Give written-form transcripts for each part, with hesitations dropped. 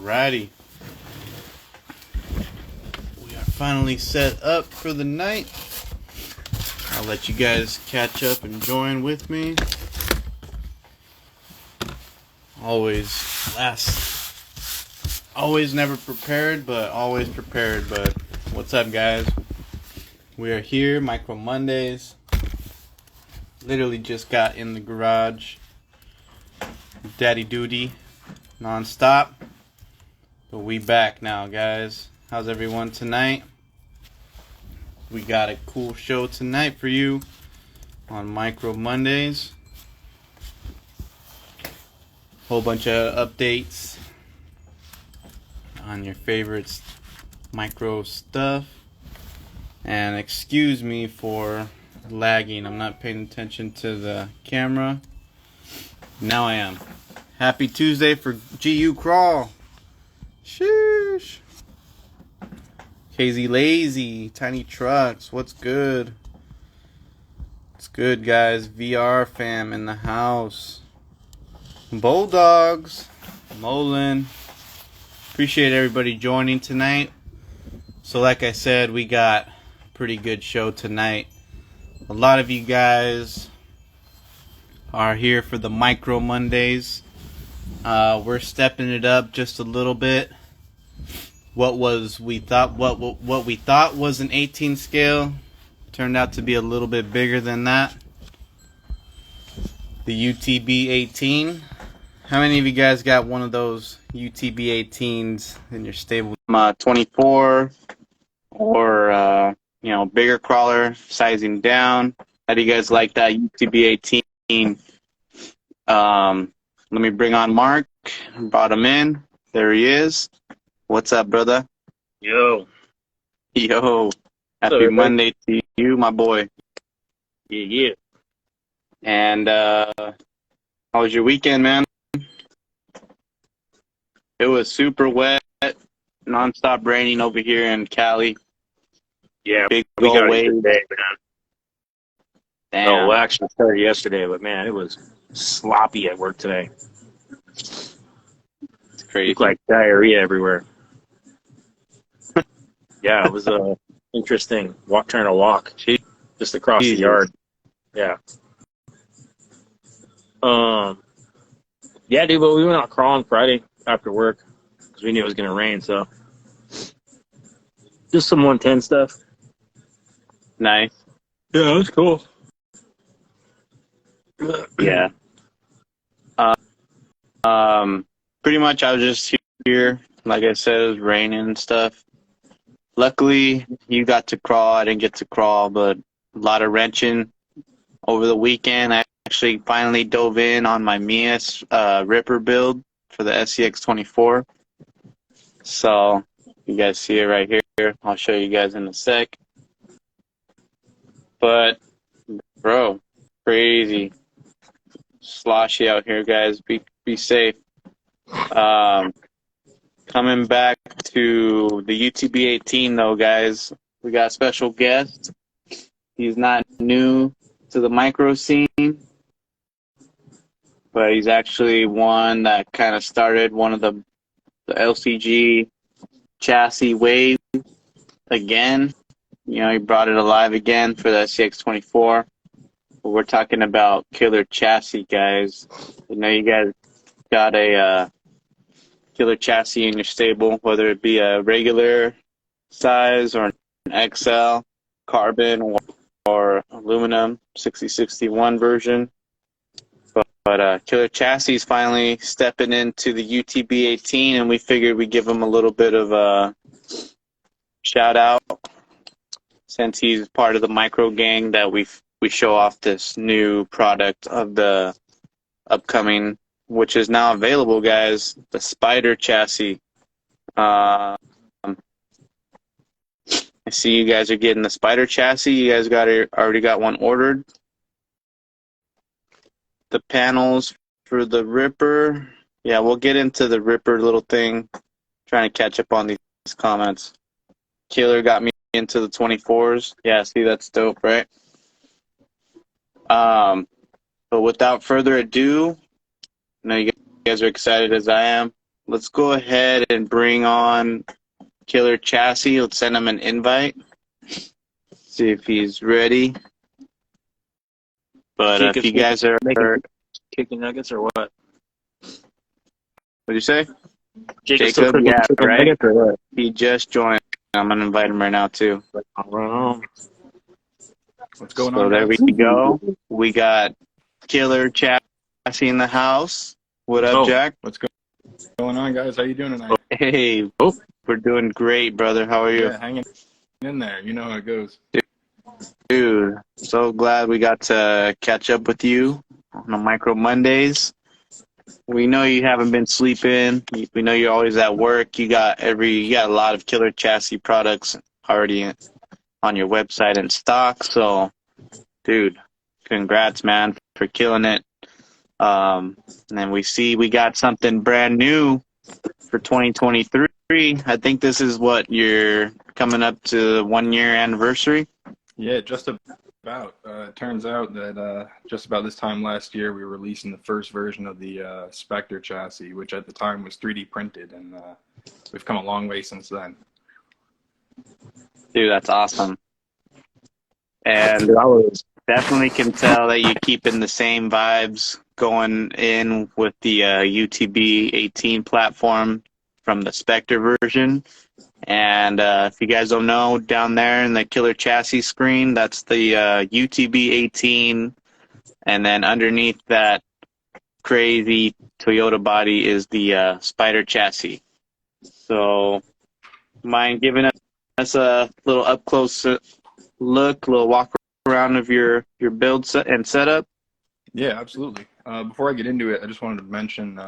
Alrighty. We are finally set up for the night. I'll let you guys catch up and join with me. Always never prepared, but always prepared. But what's up, guys? We are here, Micro Mondays. Literally just got in the garage. Daddy duty, non-stop. But we back now, guys. How's everyone tonight? We got a cool show tonight for you on Micro Mondays. Whole bunch of updates on your favorites micro stuff. And excuse me for lagging. I'm not paying attention to the camera. Now I am. Happy Tuesday for GU Crawl. Sheesh. KZ Lazy, Tiny Trucks, what's good? What's good, guys? VR fam in the house. Bulldogs, Molin. Appreciate everybody joining tonight. So like I said, we got a pretty good show tonight. A lot of you guys are here for the Micro Mondays. We're stepping it up just a little bit. What we thought was an 18 scale turned out to be a little bit bigger than that. The UTB18. How many of you guys got one of those UTB18s in your stable? 24 or bigger crawler, sizing down. How do you guys like that UTB18? Let me bring on Mark. Brought him in. There he is. What's up, brother? Yo. Happy Monday to you, my boy. Yeah. And how was your weekend, man? It was super wet, non-stop raining over here in Cali. Yeah, big we got wave. it today, man. Damn. Oh, well, actually started yesterday, but man, it was sloppy at work today. It's crazy. Looked like diarrhea everywhere. Yeah, it was interesting. Trying to walk just across the yard. Yeah. Yeah, dude, but we went out crawling Friday after work because we knew it was going to rain, so just some 110 stuff. Nice. Yeah, it was cool. Yeah. Pretty much I was just here. Like I said, it was raining and stuff. Luckily, you got to crawl. I didn't get to crawl, but a lot of wrenching over the weekend. I actually finally dove in on my Mias Ripper build for the SCX24. So, you guys see it right here. I'll show you guys in a sec. But, bro, crazy. Sloshy out here, guys. Be safe. Coming back to the UTB18, though, guys, we got a special guest. He's not new to the micro scene, but he's actually one that kind of started one of the LCG chassis wave again. He brought it alive again for the SCX24. But we're talking about Killr Chassis, guys. You guys got a Killr Chassis in your stable, whether it be a regular size or an XL, carbon or aluminum 6061 version. But Killr Chassis is finally stepping into the UTB18, and we figured we'd give him a little bit of a shout out since he's part of the micro gang that we show off this new product of the upcoming, which is now available, guys, the Spyder Chassis. I see you guys are getting the Spyder Chassis. You guys already got one ordered. The panels for the Ripper. Yeah, we'll get into the Ripper little thing. Trying to catch up on these comments. Killr got me into the 24s. Yeah, see, that's dope, right? But without further ado, I know you guys are excited as I am. let's go ahead and bring on Killr Chassis. Let's send him an invite. See if he's ready. But if you guys are kicking nuggets or what? What'd you say? Jacob, yeah, right. Nuggets or what? He just joined. I'm gonna invite him right now too. What's going So on, there guys? we go. We got Killr Chassis in the house. What up, Jack? What's going on, guys? How you doing tonight? Hey, we're doing great, brother. How are you? Yeah, hanging in there. You know how it goes. Dude, so glad we got to catch up with you on the Micro Mondays. We know you haven't been sleeping. We know you're always at work. You got a lot of Killr Chassis products already on your website in stock. So, dude, congrats, man, for killing it. And then we got something brand new for 2023. I think this is what you're coming up to the 1 year anniversary. Yeah, just about. It turns out that just about this time last year, we were releasing the first version of the Spectr chassis, which at the time was 3D printed, and we've come a long way since then. Dude, that's awesome. And definitely can tell that you're keeping the same vibes going in with the UTB18 platform from the Spectr version. And if you guys don't know, down there in the Killr Chassis screen, that's the UTB18. And then underneath that crazy Toyota body is the Spyder Chassis. So, mind giving us a little up-close look, a little walk around of your build set and setup? Yeah, absolutely. Before I get into it, I just wanted to mention,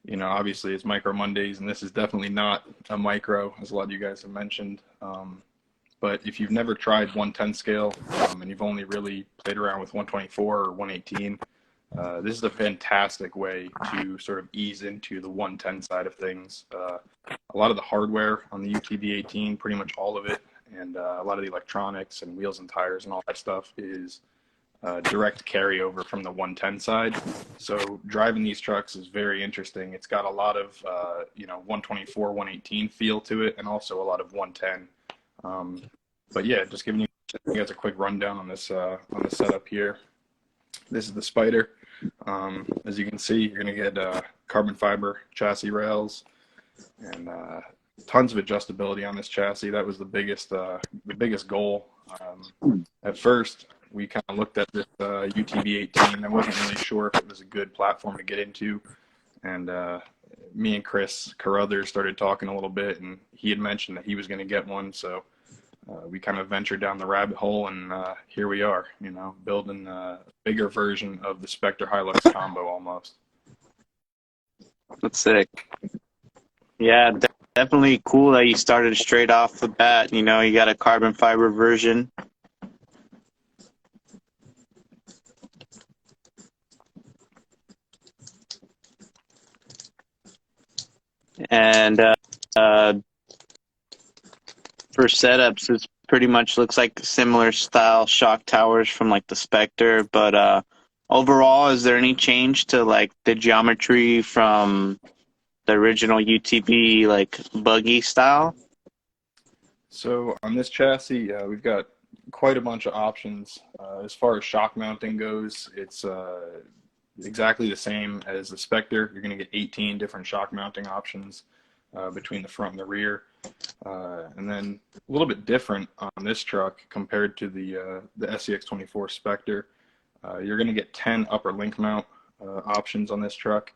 you know, obviously it's Micro Mondays, and this is definitely not a micro, as a lot of you guys have mentioned. But if you've never tried 110 scale and you've only really played around with 124 or 118, this is a fantastic way to sort of ease into the 110 side of things. A lot of the hardware on the UTB18, pretty much all of it, and a lot of the electronics and wheels and tires and all that stuff is direct carryover from the 110 side. So driving these trucks is very interesting. It's got a lot of, you know, 124, 118 feel to it, and also a lot of 110. But yeah, just giving you guys a quick rundown on this setup here. This is the Spyder. As you can see, you're going to get carbon fiber chassis rails and tons of adjustability on this chassis. That was the biggest goal. At first, we kind of looked at this UTB18. I wasn't really sure if it was a good platform to get into, and me and Chris Carruthers started talking a little bit, and he had mentioned that he was going to get one, so we kind of ventured down the rabbit hole, and here we are, you know, building a bigger version of the Spectr Hilux combo almost. That's sick. Yeah, definitely cool that you started straight off the bat. You know, you got a carbon fiber version. And for setups, it pretty much looks like similar style shock towers from like the Spectr. But overall, is there any change to like the geometry from the original UTB like buggy style? So on this chassis, we've got quite a bunch of options. As far as shock mounting goes, it's exactly the same as the Spectr. You're going to get 18 different shock mounting options between the front and the rear. And then a little bit different on this truck compared to the SCX24 Spectr. You're going to get 10 upper link mount options on this truck.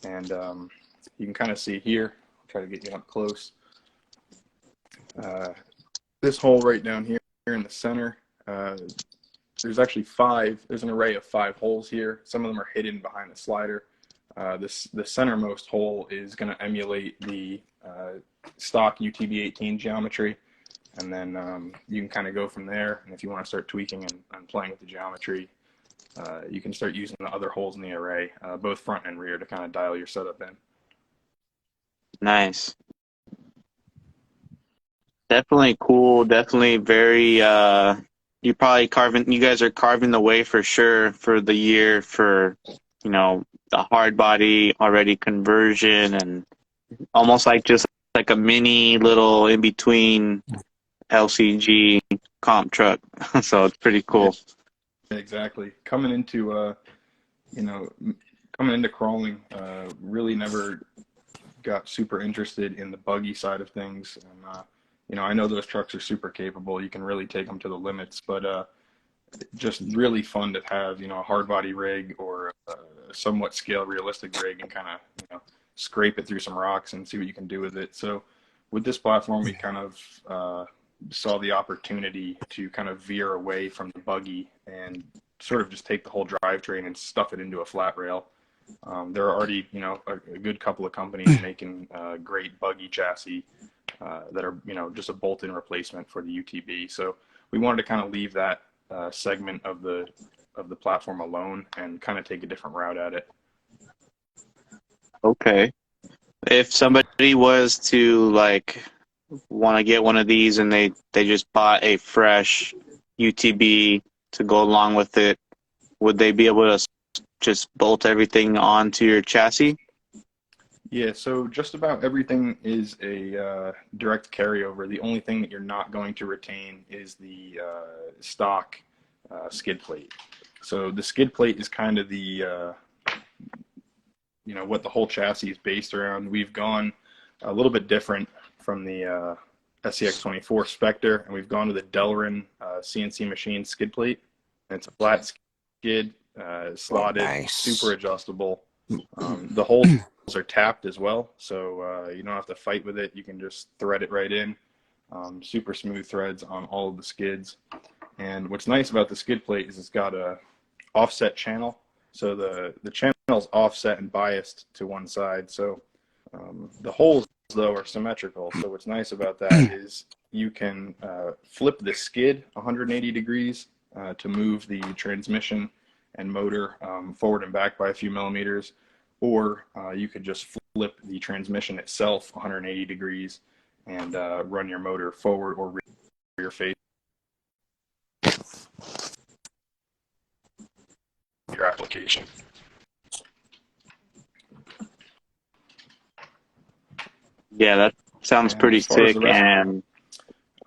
And you can kind of see here, I'll try to get you up close. This hole right down here in the center, there's actually there's an array of 5 holes here. Some of them are hidden behind the slider. The centermost hole is going to emulate the stock UTB18 geometry, and then you can kind of go from there. And if you want to start tweaking and playing with the geometry, you can start using the other holes in the array, both front and rear, to kind of dial your setup in. Nice. Definitely cool. Definitely very. You guys are carving the way for sure for the year for you know, the hard body already conversion, and almost like just like a mini little in between LCG comp truck. So it's pretty cool. Yeah, exactly. Coming into coming into crawling, really never got super interested in the buggy side of things, and I know those trucks are super capable. You can really take them to the limits, but just really fun to have, a hard body rig or a somewhat scale realistic rig and kind of, scrape it through some rocks and see what you can do with it. So with this platform, we kind of saw the opportunity to kind of veer away from the buggy and sort of just take the whole drivetrain and stuff it into a flat rail. There are already, a good couple of companies making great buggy chassis that are, just a bolt-in replacement for the UTB. So we wanted to kind of leave that segment of the platform alone and kind of take a different route at it. Okay. If somebody was to like want to get one of these and they just bought a fresh UTB to go along with it, would they be able to just bolt everything onto your chassis? Yeah, so just about everything is a direct carryover. The only thing that you're not going to retain is the stock skid plate. So the skid plate is kind of the what the whole chassis is based around. We've gone a little bit different from the SCX24 Spectr, and we've gone to the Delrin CNC machine skid plate. And it's a flat skid, slotted, nice. super adjustable. The holes are tapped as well, so you don't have to fight with it. You can just thread it right in. Super smooth threads on all of the skids. And what's nice about the skid plate is it's got a offset channel. So the channel's offset and biased to one side. So the holes, though, are symmetrical. So what's nice about that is you can flip the skid 180 degrees to move the transmission and motor forward and back by a few millimeters. Or you could just flip the transmission itself 180 degrees and run your motor forward or rear face your application. Yeah, that sounds And pretty as far as sick. the rest, And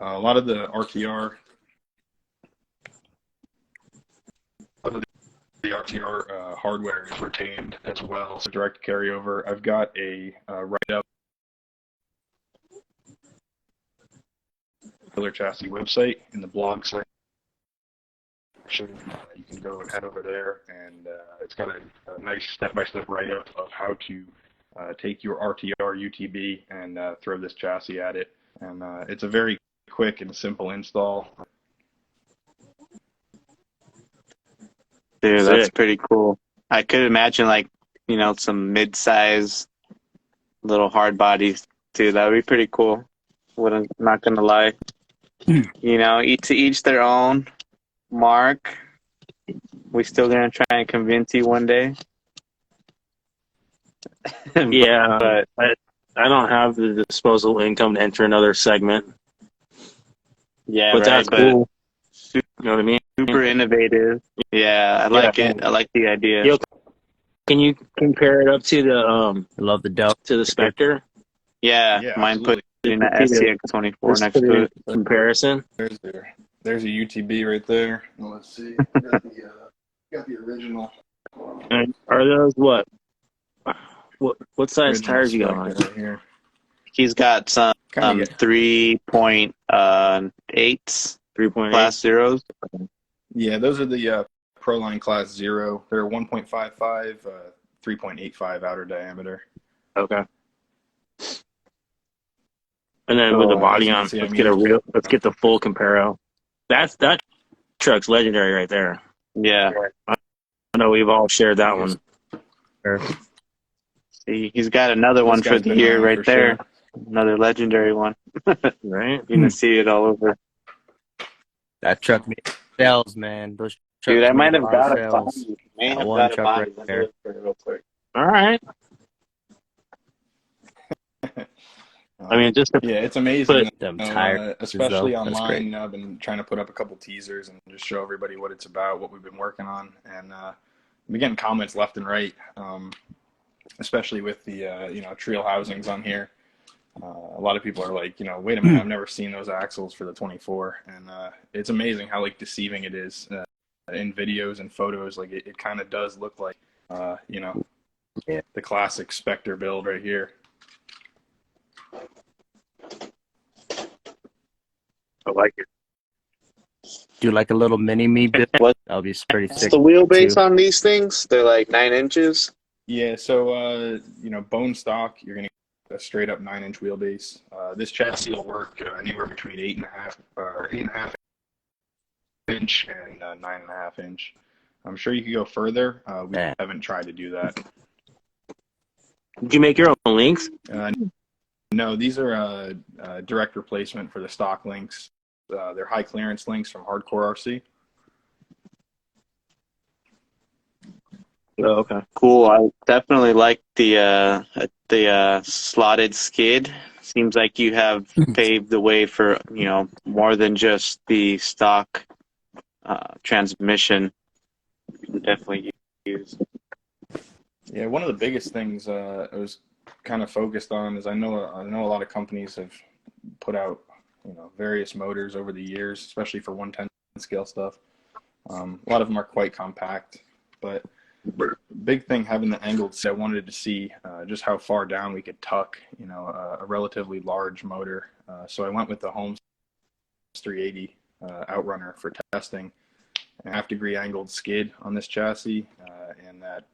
a lot of the RTR, hardware is retained as well, so direct carryover. I've got a write-up Killr Chassis website in the blog section. You can go and head over there, and it's got a nice step-by-step write-up of how to take your RTR UTB and throw this chassis at it. And it's a very quick and simple install. dude, that's pretty cool. I could imagine like, some mid-size little hard bodies too. That would be pretty cool. Not gonna lie. To each their own. Mark, we still gonna try and convince you one day. Yeah, But I don't have the disposable income to enter another segment. yeah, But right. that's cool. You know what I mean? Super innovative. Yeah, I like it. I like the idea. Yo, can you compare it up to the I love the Delta. to the Spectr? Yeah, mine absolutely. put in the SCX24 next to it. Comparison. There's a UTB right there. Let's see. Got the original. And are those what size Original tires you got on Spectr it? right here. He's got some Kinda get- 3.8 3.8. class zeros. Yeah, those are the Proline Class 0. They're 1.55, 3.85 outer diameter. Okay. And then with the body on, let's get the full comparo. That truck's legendary right there. Yeah. I know we've all shared that one. See, he's got another one for the year right there. Sure. Another legendary one. Right? You're going to see it all over. That truck made sales, man. Those trucks Dude, I might have got a a body. That one truck right there. Real quick. All right. I mean, it's amazing. Them tires, especially though. online. I've been trying to put up a couple teasers and just show everybody what it's about, what we've been working on, and I'm getting comments left and right, especially with the trail housings on here. A lot of people are like, wait a minute, I've never seen those axles for the 24, and it's amazing how like deceiving it is in videos and photos. Like it kind of does look like the classic Spectr build right here. I like it. Do like a little mini me build. What's That'll be pretty sick. the wheelbase too. on these things? They're like 9 inches. Yeah, so bone stock, you're gonna get a straight up 9-inch wheelbase. This chassis will work anywhere between 8.5 inch and 9.5 inch. I'm sure you could go further. We haven't tried to do that. Did you make your own links? No, these are direct replacement for the stock links. They're high clearance links from Hardcore RC. Oh, okay. Cool. I definitely like the slotted skid. Seems like you have paved the way for more than just the stock transmission. You can definitely use. Yeah, one of the biggest things I was kind of focused on is I know a lot of companies have put out various motors over the years, especially for 110 scale stuff. A lot of them are quite compact, but big thing having the angled set, I wanted to see just how far down we could tuck a relatively large motor. So I went with the Holmes 380 Outrunner for testing. A half-degree angled skid on this chassis and that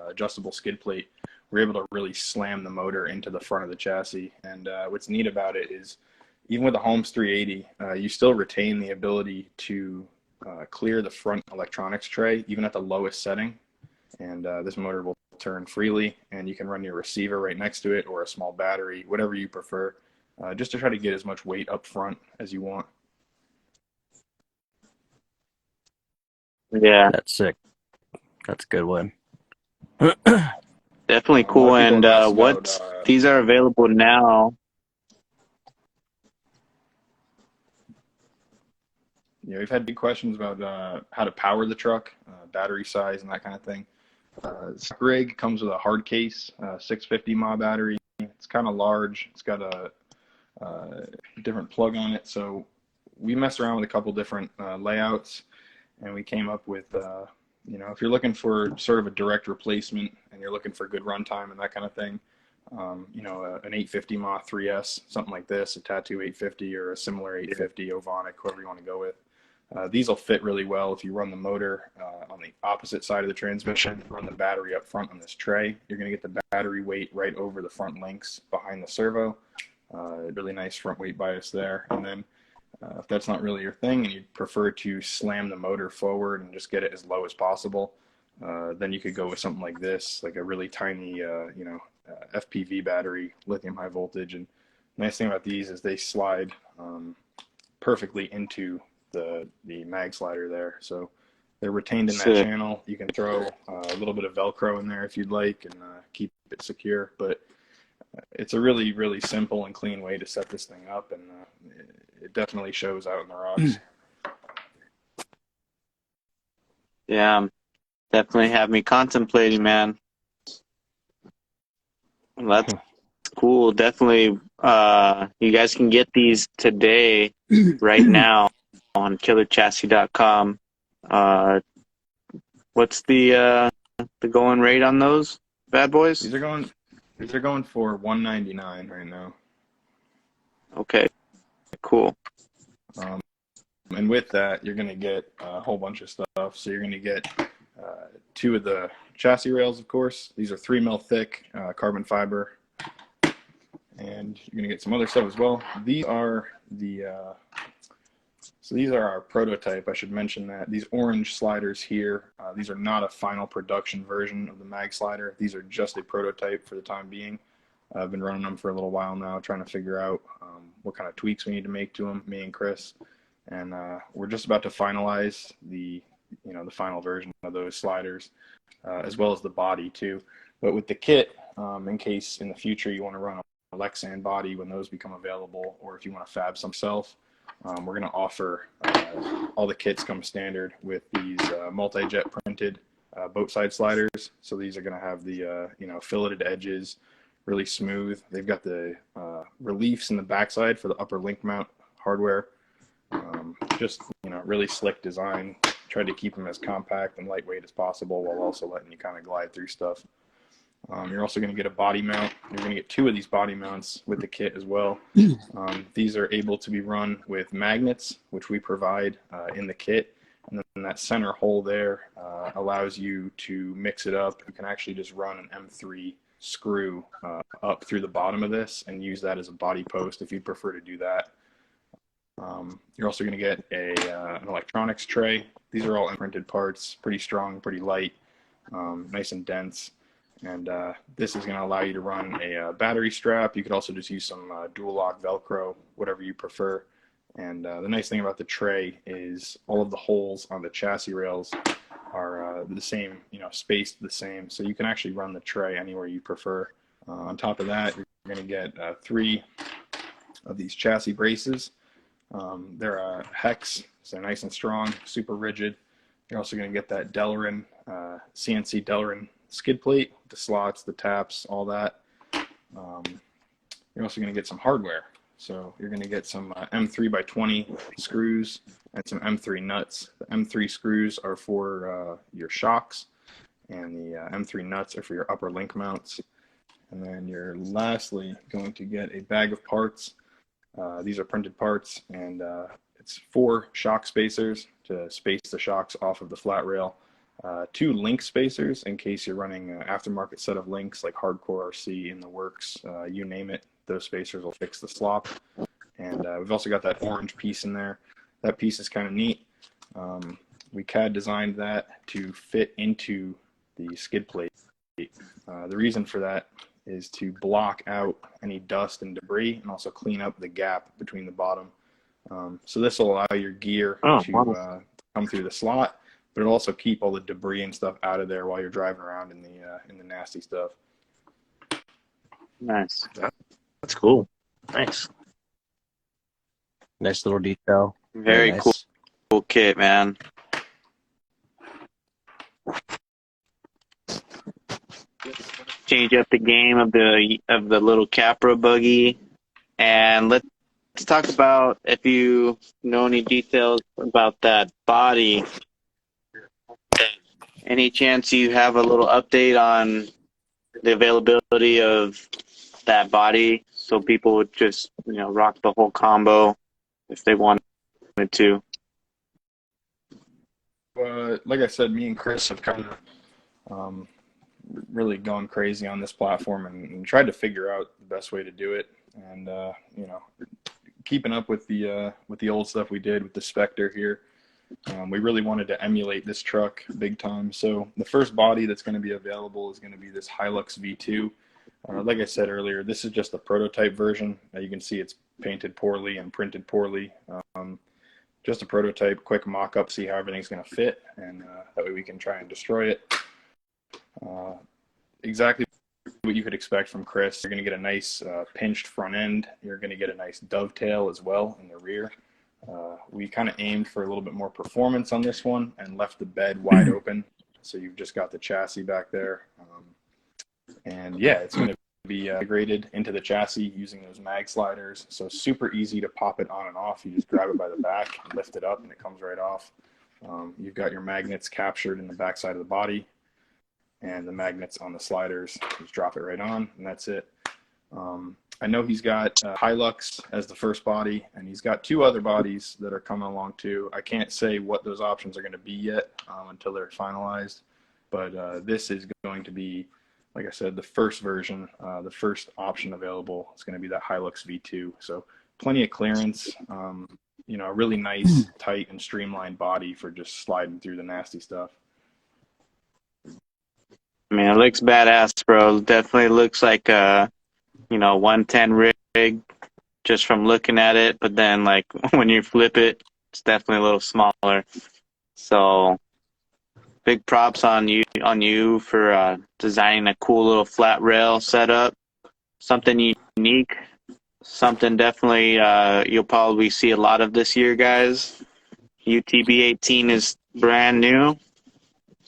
adjustable skid plate. We're able to really slam the motor into the front of the chassis. And what's neat about it is even with the Holmes 380, you still retain the ability to clear the front electronics tray even at the lowest setting. And this motor will turn freely, and you can run your receiver right next to it or a small battery, whatever you prefer, just to try to get as much weight up front as you want. Yeah, That's sick. That's a good one. definitely cool. And these are available now. Yeah, we've had big questions about how to power the truck, battery size, and that kind of thing. This rig comes with a hard case, 650 mAh battery. It's kind of large. It's got a different plug on it. So we messed around with a couple different layouts, and we came up with, if you're looking for sort of a direct replacement and you're looking for good runtime and that kind of thing, an 850 mAh 3S, something like this, a Tattoo 850 or a similar 850 Ovonic, whoever you want to go with. These will fit really well if you run the motor on the opposite side of the transmission, run the battery up front on this tray. You're going to get the battery weight right over the front links behind the servo. Really nice front weight bias there. And then if that's not really your thing and you'd prefer to slam the motor forward and just get it as low as possible, then you could go with something like this, like a really tiny, FPV battery, lithium high voltage. And the nice thing about these is they slide perfectly into the mag slider there. So they're retained in that channel. You can throw a little bit of Velcro in there if you'd like and keep it secure. But it's a really, really simple and clean way to set this thing up, and it definitely shows out in the rocks. Yeah, definitely have me contemplating, man. Well, that's cool. Definitely, you guys can get these today, right now, on killerchassis.com. What's the going rate on those bad boys? These are going for $199 right now. Okay, cool. And with that, you're going to get a whole bunch of stuff. So you're going to get 2 of the chassis rails, of course. These are 3 mil thick carbon fiber. And you're going to get some other stuff as well. These are these are our prototype. I should mention that. These orange sliders here, these are not a final production version of the mag slider. These are just a prototype for the time being. I've been running them for a little while now, trying to figure out what kind of tweaks we need to make to them, me and Chris. And we're just about to finalize the final version of those sliders, as well as the body too. But with the kit, in case in the future you want to run a Lexan body when those become available, or if you want to fab some self, we're going to offer all the kits come standard with these multi-jet printed boat side sliders. So these are going to have the filleted edges, really smooth. They've got the reliefs in the backside for the upper link mount hardware. Just really slick design. Tried to keep them as compact and lightweight as possible while also letting you kind of glide through stuff. You're also going to get a body mount. You're going to get 2 of these body mounts with the kit as well. These are able to be run with magnets, which we provide in the kit. And then that center hole there allows you to mix it up. You can actually just run an M3 screw up through the bottom of this and use that as a body post if you prefer to do that. You're also going to get an electronics tray. These are all imprinted parts, pretty strong, pretty light, nice and dense. And this is going to allow you to run a battery strap. You could also just use some dual lock Velcro, whatever you prefer. And the nice thing about the tray is all of the holes on the chassis rails are the same, spaced the same. So you can actually run the tray anywhere you prefer. On top of that, you're going to get 3 of these chassis braces. They're hex, so they're nice and strong, super rigid. You're also going to get that Delrin, CNC Delrin skid plate, the slots, the taps, all that. You're also going to get some hardware. So you're going to get some M3x20 screws and some M3 nuts. The M3 screws are for your shocks, and the M3 nuts are for your upper link mounts. And then you're lastly going to get a bag of parts. These are printed parts, and it's 4 shock spacers to space the shocks off of the flat rail. 2 link spacers in case you're running an aftermarket set of links like Hardcore RC in the works, you name it, those spacers will fix the slop. And we've also got that orange piece in there. That piece is kind of neat. We CAD designed that to fit into the skid plate. The reason for that is to block out any dust and debris and also clean up the gap between the bottom. So this will allow your gear to come through the slot, but it'll also keep all the debris and stuff out of there while you're driving around in the nasty stuff. Nice. That's cool. Nice. Nice little detail. Very nice. cool kit, man. Change up the game of the little Capra buggy, and let's talk about if you know any details about that body. Any chance you have a little update on the availability of that body, so people would just rock the whole combo if they wanted to? Like I said, me and Chris have kind of really gone crazy on this platform and tried to figure out the best way to do it. And keeping up with the old stuff we did with the Spectr here, we really wanted to emulate this truck big time. So the first body that's going to be available is going to be this Hilux V2. Like I said earlier, this is just the prototype version. You can see it's painted poorly and printed poorly. Just a prototype, quick mock-up, see how everything's going to fit, and that way we can try and destroy it. Exactly what you could expect from Chris. You're going to get a nice pinched front end. You're going to get a nice dovetail as well in the rear. We kind of aimed for a little bit more performance on this one and left the bed wide open. So you've just got the chassis back there. And yeah, it's going to be integrated into the chassis using those mag sliders. So super easy to pop it on and off. You just grab it by the back and lift it up and it comes right off. You've got your magnets captured in the back side of the body, and the magnets on the sliders, just drop it right on, and that's it. I know he's got Hilux as the first body, and he's got 2 other bodies that are coming along too. I can't say what those options are going to be yet until they're finalized, but this is going to be, like I said, the first version, the first option available is going to be that Hilux V2. So plenty of clearance, a really nice, tight, and streamlined body for just sliding through the nasty stuff. I mean, it looks badass, bro. Definitely looks like a 110 rig just from looking at it, but then like when you flip it, it's definitely a little smaller. So big props on you for designing a cool little flat rail setup. Something unique. Something definitely you'll probably see a lot of this year, guys. UTB18 is brand new.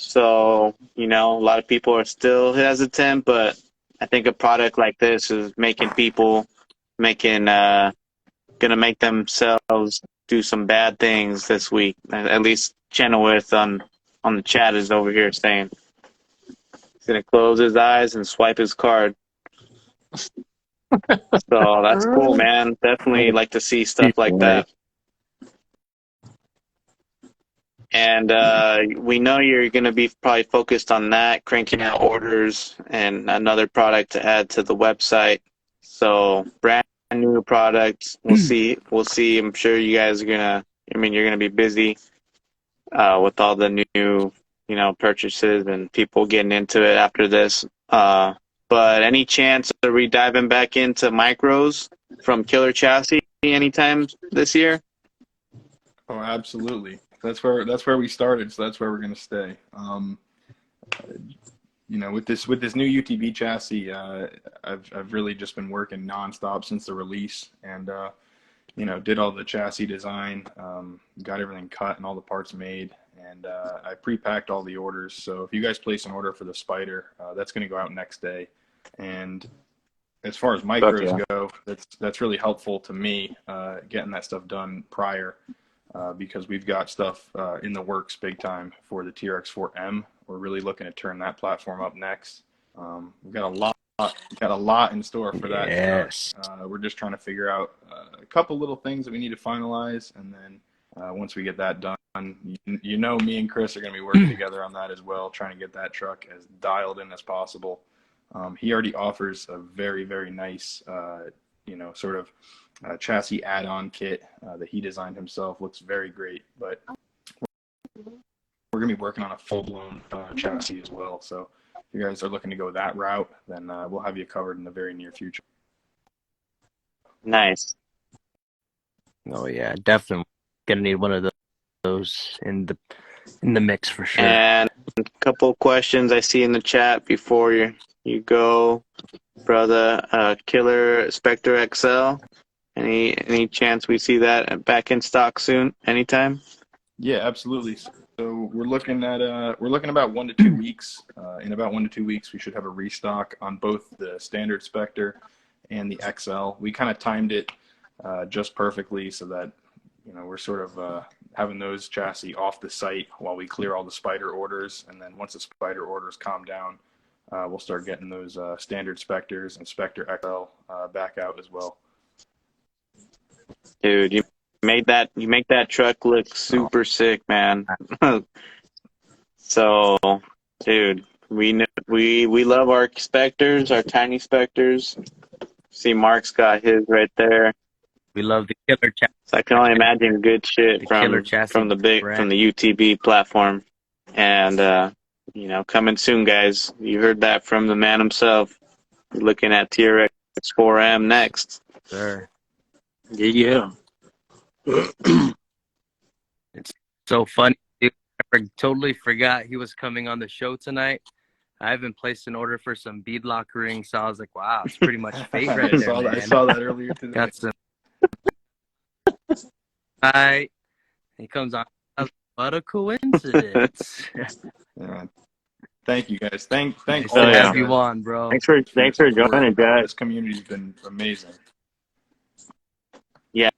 So, you know, a lot of people are still hesitant, but I think a product like this is gonna make themselves do some bad things this week. At least Chenoweth on the chat is over here saying he's gonna close his eyes and swipe his card. So that's cool, man. Definitely like to see stuff like that. And we know you're going to be probably focused on that, cranking out orders and another product to add to the website. So brand new product. We'll see. We'll see. I'm sure you guys are gonna. I mean, you're gonna be busy with all the new, you know, purchases and people getting into it after this. But any chance of we diving back into micros from Killr Chassis anytime this year? Oh, absolutely. That's where we started, so that's where we're going to stay. You know, with this new UTB chassis, I've really just been working nonstop since the release, and you know, did all the chassis design, got everything cut and all the parts made, and I pre-packed all the orders. So if you guys place an order for the Spyder, that's going to go out next day. And as far as micros go, that's really helpful to me, getting that stuff done prior, because we've got stuff in the works big time for the TRX4M. We're really looking to turn that platform up next. We've got a lot in store for that. Yes. We're just trying to figure out a couple little things that we need to finalize, and then once we get that done, you know, me and Chris are going to be working together on that as well, trying to get that truck as dialed in as possible. He already offers a very, very nice, you know, sort of chassis add-on kit that he designed himself. Looks very great, but we're going to be working on a full-blown chassis as well. So if you guys are looking to go that route, then we'll have you covered in the very near future. Nice. Oh yeah, definitely gonna need one of those in the mix for sure. And a couple questions I see in the chat before you go, brother. Killr Spectr XL. Any chance we see that back in stock soon? Anytime? Yeah, absolutely. So we're looking at about 1 to 2 weeks. In about 1 to 2 weeks, we should have a restock on both the standard Spectr and the XL. We kind of timed it just perfectly so that, you know, we're sort of having those chassis off the site while we clear all the Spyder orders, and then once the Spyder orders calm down, we'll start getting those standard Spectrs and Spectr XL back out as well. Dude, you make that truck look super sick, man. So, dude, we love our Spectrs, our tiny Spectrs. See, Mark's got his right there. We love the Killr chassis. So I can only imagine good shit from the UTB platform. And you know, coming soon, guys. You heard that from the man himself. We're looking at TRX4M next. Sure. Yeah. It's so funny, dude. I totally forgot he was coming on the show tonight. I haven't placed an order for some beadlock rings, so I was like, wow, it's pretty much fate right there, man. I saw that earlier today. Got some. Hi. He comes on. What a coincidence. Yeah. Thank you guys. Thanks Nice all to have guys you on, bro. Thanks for joining, guys. This community's been amazing. Yeah,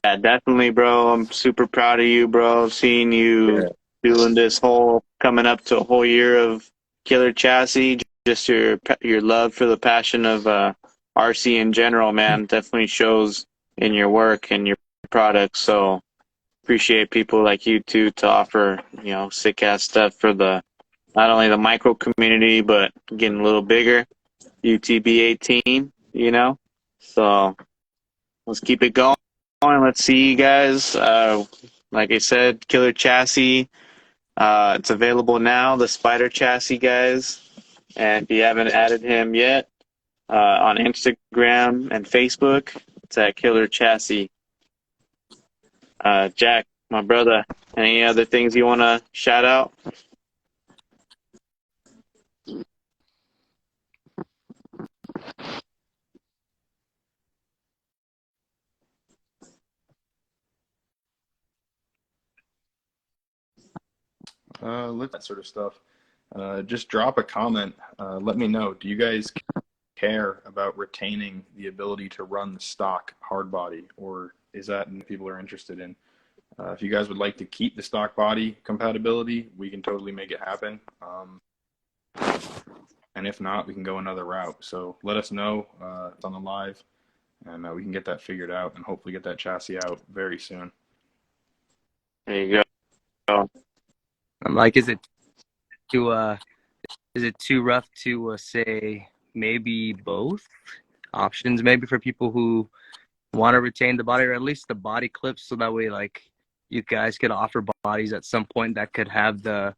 definitely, bro. I'm super proud of you, bro. Seeing you doing this coming up to a whole year of Killr Chassis. Just your love for the passion of RC in general, man, definitely shows in your work and your products. So appreciate people like you too to offer, you know, sick ass stuff for not only the micro community but getting a little bigger. UTB18, you know. So let's keep it going. Let's see you guys. Like I said, Killr Chassis. It's available now, the Spyder Chassis, guys. And if you haven't added him yet, on Instagram and Facebook, it's at Killr Chassis. Jack, my brother, any other things you want to shout out? that sort of stuff. Just drop a comment. Let me know. Do you guys care about retaining the ability to run the stock hard body, or is that what people are interested in? If you guys would like to keep the stock body compatibility, we can totally make it happen. And if not, we can go another route. So let us know. It's on the live, and we can get that figured out and hopefully get that chassis out very soon. There you go. I'm like, is it too rough to say maybe both options, maybe for people who want to retain the body, or at least the body clips, so that way like you guys could offer bodies at some point that could have the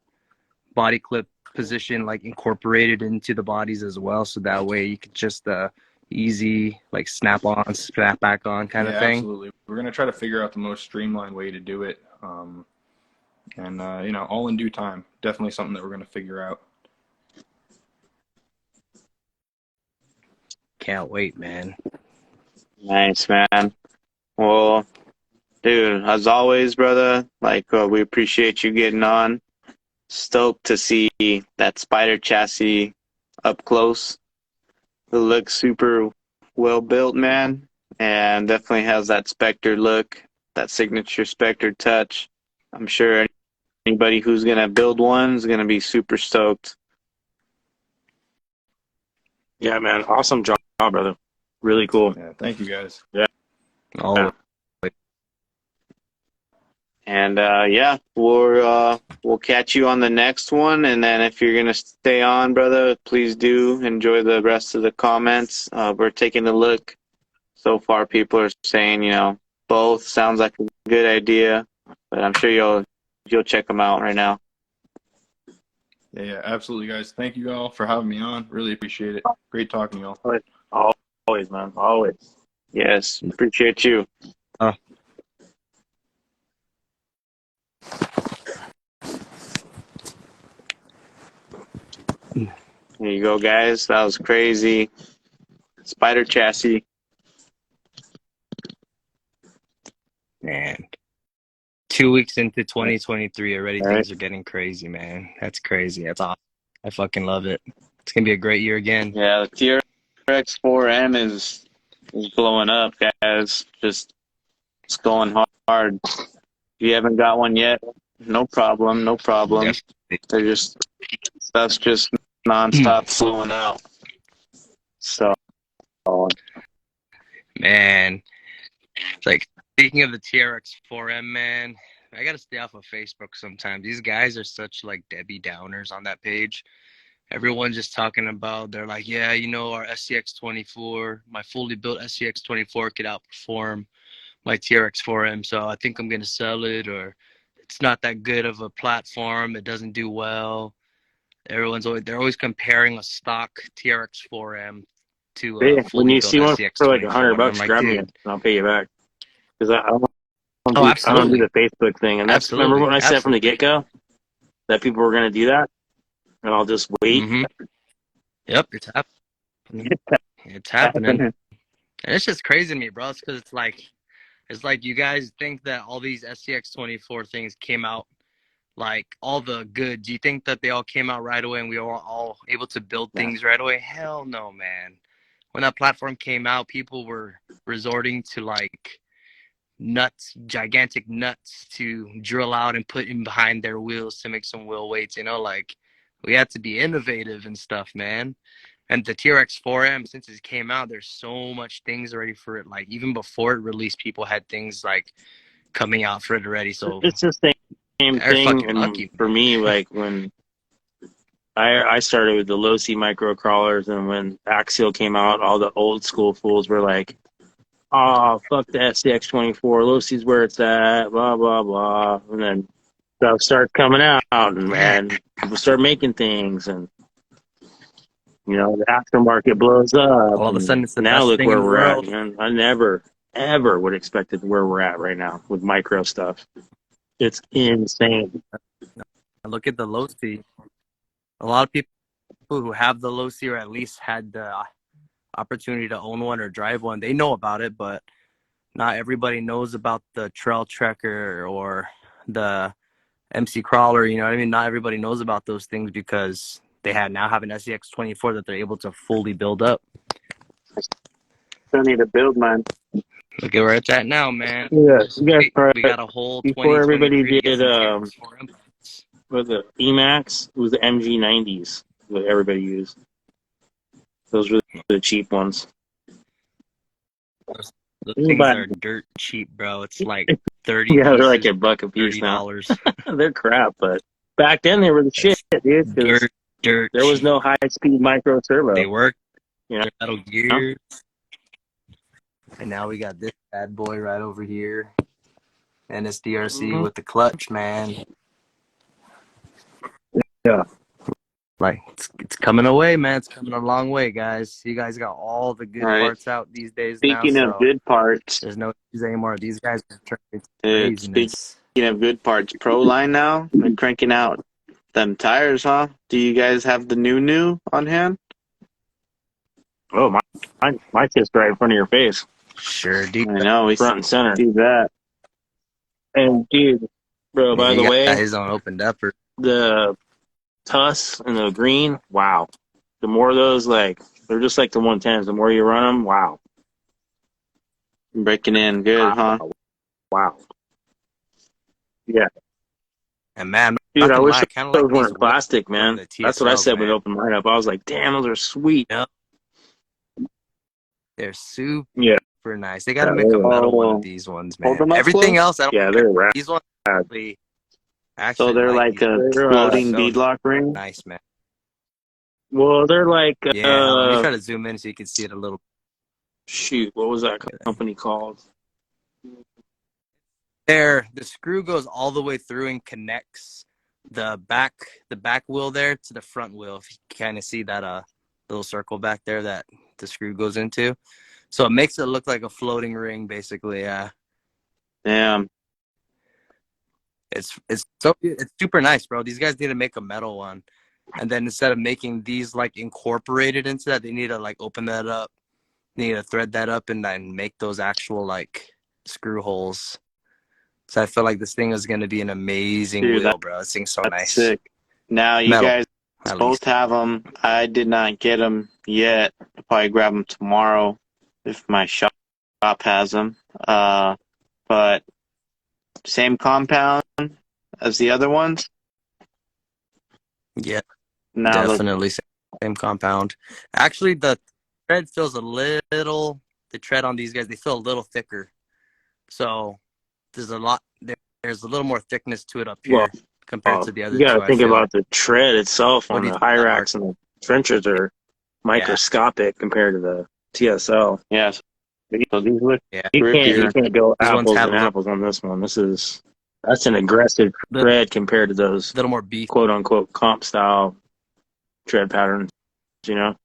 body clip position like incorporated into the bodies as well, so that way you could just easy like snap on, snap back on kind of thing. Absolutely. We're going to try to figure out the most streamlined way to do it, and you know, all in due time. Definitely something that we're going to figure out. Can't wait, man. Nice, man. Well, dude, as always, brother, like we appreciate you getting on. Stoked to see that Spyder chassis up close. It looks super well built, man, and definitely has that Spectr look, that signature Spectr touch. I'm sure anybody who's gonna build one is gonna be super stoked. Yeah, man. Awesome job, brother. Really cool. Yeah, thank you guys. Yeah. Oh, And yeah, we'll catch you on the next one. And then if you're gonna stay on, brother, please do enjoy the rest of the comments. We're taking a look. So far, people are saying, you know, both sounds like a good idea, but I'm sure you'll check them out right now. Yeah, absolutely, guys. Thank you all for having me on. Really appreciate it. Great talking to you all. Always, man. Always. Yes, appreciate you. There you go, guys. That was crazy. Spyder chassis. man. 2 weeks into 2023 already, things are getting crazy, man. That's crazy. That's awesome. I fucking love it. It's gonna be a great year again. Yeah, the TRX4M is blowing up, guys. Just it's going hard. If you haven't got one yet, no problem, no problem. Definitely. They're that's just nonstop flowing out. So, man, it's like, speaking of the TRX4M, man, I gotta stay off of Facebook sometimes. These guys are such like Debbie Downers on that page. Everyone's just talking about, they're like, yeah, you know, our SCX24, my fully built SCX24 could outperform my TRX4M, so I think I'm gonna sell it, or it's not that good of a platform, it doesn't do well. They're always comparing a stock TRX4M to a fully when you built see one SCX24. for like $100, grab me and I'll pay you back. Because I don't do the Facebook thing, and that's remember when I said from the get-go that people were going to do that, and I'll just wait. Mm-hmm. Yep, it's happening. It's happening, and it's just crazy to me, bro. It's because it's like you guys think that all these SCX24 things came out, like all the good. Do you think that they all came out right away and we were all able to build things right away? Hell no, man. When that platform came out, people were resorting to like nuts, gigantic nuts to drill out and put in behind their wheels to make some wheel weights, you know, like we had to be innovative and stuff, man. And the TRX4M, since it came out, there's so much things already for it. Like even before it released, people had things like coming out for it already. So it's the same thing. And lucky, for me, like when I started with the low C micro crawlers, and when Axial came out, all the old school fools were like, "Oh, fuck the SCX24, low C's where it's at, blah blah blah," and then stuff started coming out, and man, people start making things, and you know the aftermarket blows up. All of a sudden, it's the now best look thing where in the we're world. at. Man. I never ever would expect it where we're at right now with micro stuff. It's insane. Look at the low C. A lot of people who have the low C, or at least had the opportunity to own one or drive one, they know about it, but not everybody knows about the trail trekker or the MC crawler. You know what I mean? Not everybody knows about those things because they now have an SCX24 that they're able to fully build up. Still need to build mine. Look at where it's at now, man. Yeah, you guys We got a whole before everybody 2023 to get did some cameras for him. with the Emax, it was the MG90s that everybody used. Those were the cheap ones. Those things are dirt cheap, bro. It's like 30 Yeah, they're like pieces, $1 a piece now. $30. They're crap, but back then they were the shit, dude. Dirt There was cheap. no high-speed micro turbo. They work. You know? Metal gears. And now we got this bad boy right over here. And it's DRC with the clutch, man. Yeah. Like, it's coming away, man. It's coming a long way, guys. You guys got all the good parts out these days Speaking now. of good parts, there's no issues anymore. These guys are turning craziness. Speaking of good parts, Proline now, they're cranking out them tires, huh? Do you guys have the new on hand? Oh, my kid's right in front of your face. Sure, dude. I know, we front and center. do that. And dude, bro, by the way, his own opened up. The Tuss and the green, wow. The more of those, like, they're just like the 110s. The more you run them, wow. Breaking in good, huh? Wow. Yeah. And man, dude, I wish those weren't plastic, man. That's what I said when I opened mine up. I was like, damn, those are sweet. Yep. They're super nice. They got to make a metal one of these ones, man. Everything else, I don't yeah, they're rad. These ones actually so they're like a floating beadlock ring? Nice, man. Well, they're like... yeah, let me try to zoom in so you can see it a little. Shoot, what was that company called? The screw goes all the way through and connects the back wheel there to the front wheel. If you kind of see that little circle back there that the screw goes into, so it makes it look like a floating ring, basically. Yeah. Damn. It's super nice, bro. These guys need to make a metal one, and then instead of making these like incorporated into that, they need to like open that up. They need to thread that up and then make those actual like screw holes. So I feel like this thing is going to be an amazing wheel, bro. This thing's so nice. Sick. Now you guys both have them. I did not get them yet. I'll probably grab them tomorrow if my shop has them. But same compound as the other ones? Yeah, definitely same compound. Actually, the tread feels the tread on these guys, they feel a little thicker. So there's a little more thickness to it up here compared to the other two. You gotta think about the tread itself on the Hyrax, and the trenchers are microscopic compared to the TSL. Yes. So these look you can't go apples and apples on this one. That's an aggressive tread compared to those little more beef, quote unquote comp style tread patterns. You know,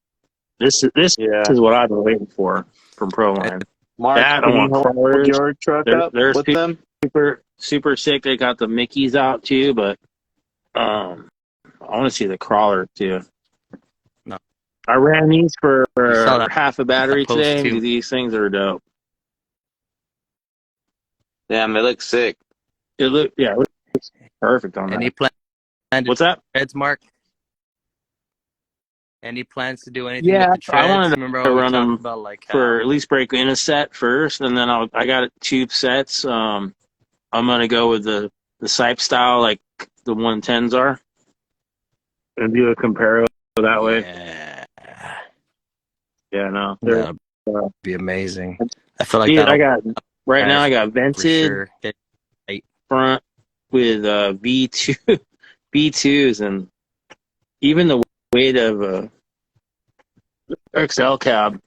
this is what I've been waiting for from Proline. Mark, can you hold your truck up with them? Super sick. They got the Mickeys out too, but I want to see the crawler too. No, I ran these for half a battery today. And these things are dope. Damn, they look sick. It looks perfect on that. Any plans? What's that? Treads, Mark? Any plans to do anything? Yeah, with the treads? I wanted to run them for at least break in a set first, and then I got tube sets. I'm gonna go with the Sipe style, like the 110s are, and do a comparo that way. Yeah, no, that'd be amazing. I feel like I got vented front with V2s, and even the weight of a XL cab,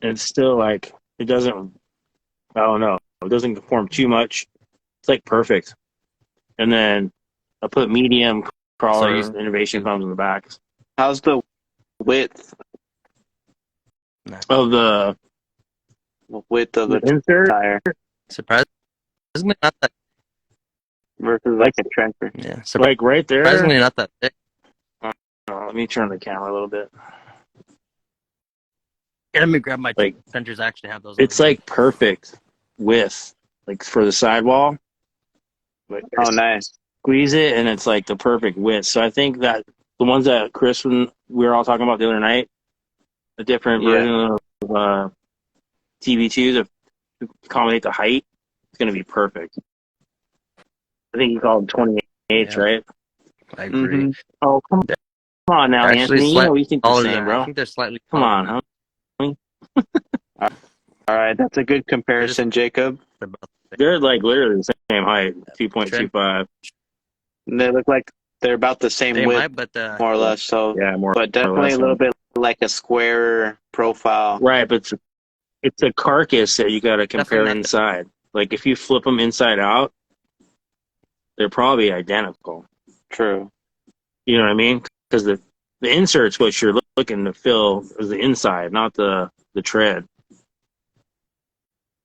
it's still like it doesn't. I don't know. It doesn't conform too much. It's like perfect. And then I put medium crawler innovation comes in the back. How's the width of the insert tire? Surprisingly not that versus like a trencher. Yeah, like right there. Surprisingly not that thick. Let me turn the camera a little bit. Let me grab my trenchers. Actually have those. It's like perfect width, like for the sidewall. But Oh, nice. squeeze it, and it's like the perfect width. So I think that the ones that Chris and we were all talking about the other night, a different version of TB2 to accommodate the height, it's going to be perfect. I think you called 28, right? I agree. Mm-hmm. Oh, come on now, Actually, Anthony. You know we think the same, I bro. think they're slightly Come taller on, than huh? All right, that's a good comparison, Jacob. they're about the They're like literally the same height, same. 2.25. They look like they're about the same They width, might, but more or less. So, Yeah, more but or definitely less. a little bit like a squarer profile. Right, but it's a carcass that you got to compare Definitely not inside. Like if you flip them inside out, they're probably identical. True. You know what I mean? Because the insert's what you're looking to fill is the inside, not the tread.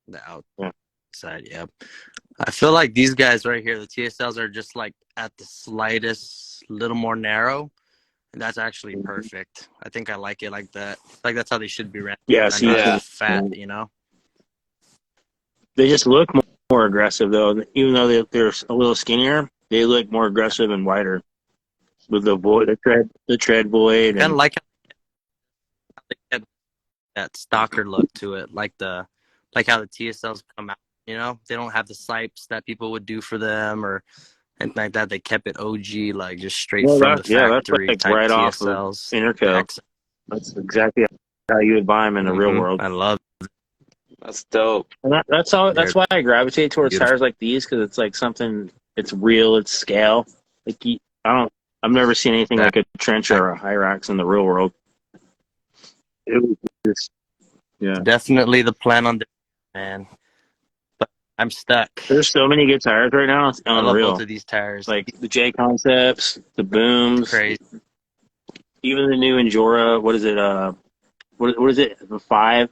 the Yeah. outside. Yep. I feel like these guys right here, the TSLs, are just like at the slightest little more narrow, and that's actually perfect. I think I like it like that. Like that's how they should be ran. Yeah, And so you not can- fat, you know. They just look more aggressive though. Even though they're a little skinnier, they look more aggressive and wider with the tread void. Kind of And like how they get that stalker look to it, like how the TSLs come out. You know, they don't have the sipes that people would do for them or anything like that. They kept it OG, like just straight from the that's factory like type right off of TSLs. Interco. That's exactly how you would buy them in the real world. I love That's dope. And that's They're why I gravitate towards beautiful. tires like these, because it's like something. It's real. It's scale. Like I've never seen anything like a trench or a Hyrax in the real world. It was just, yeah. definitely the plan on the man. But I'm stuck. There's so many good tires right now. It's I love unreal. both of these tires. Like the J Concepts, the Booms, Crazy. even the new Endura. What is it? What is it? The 5.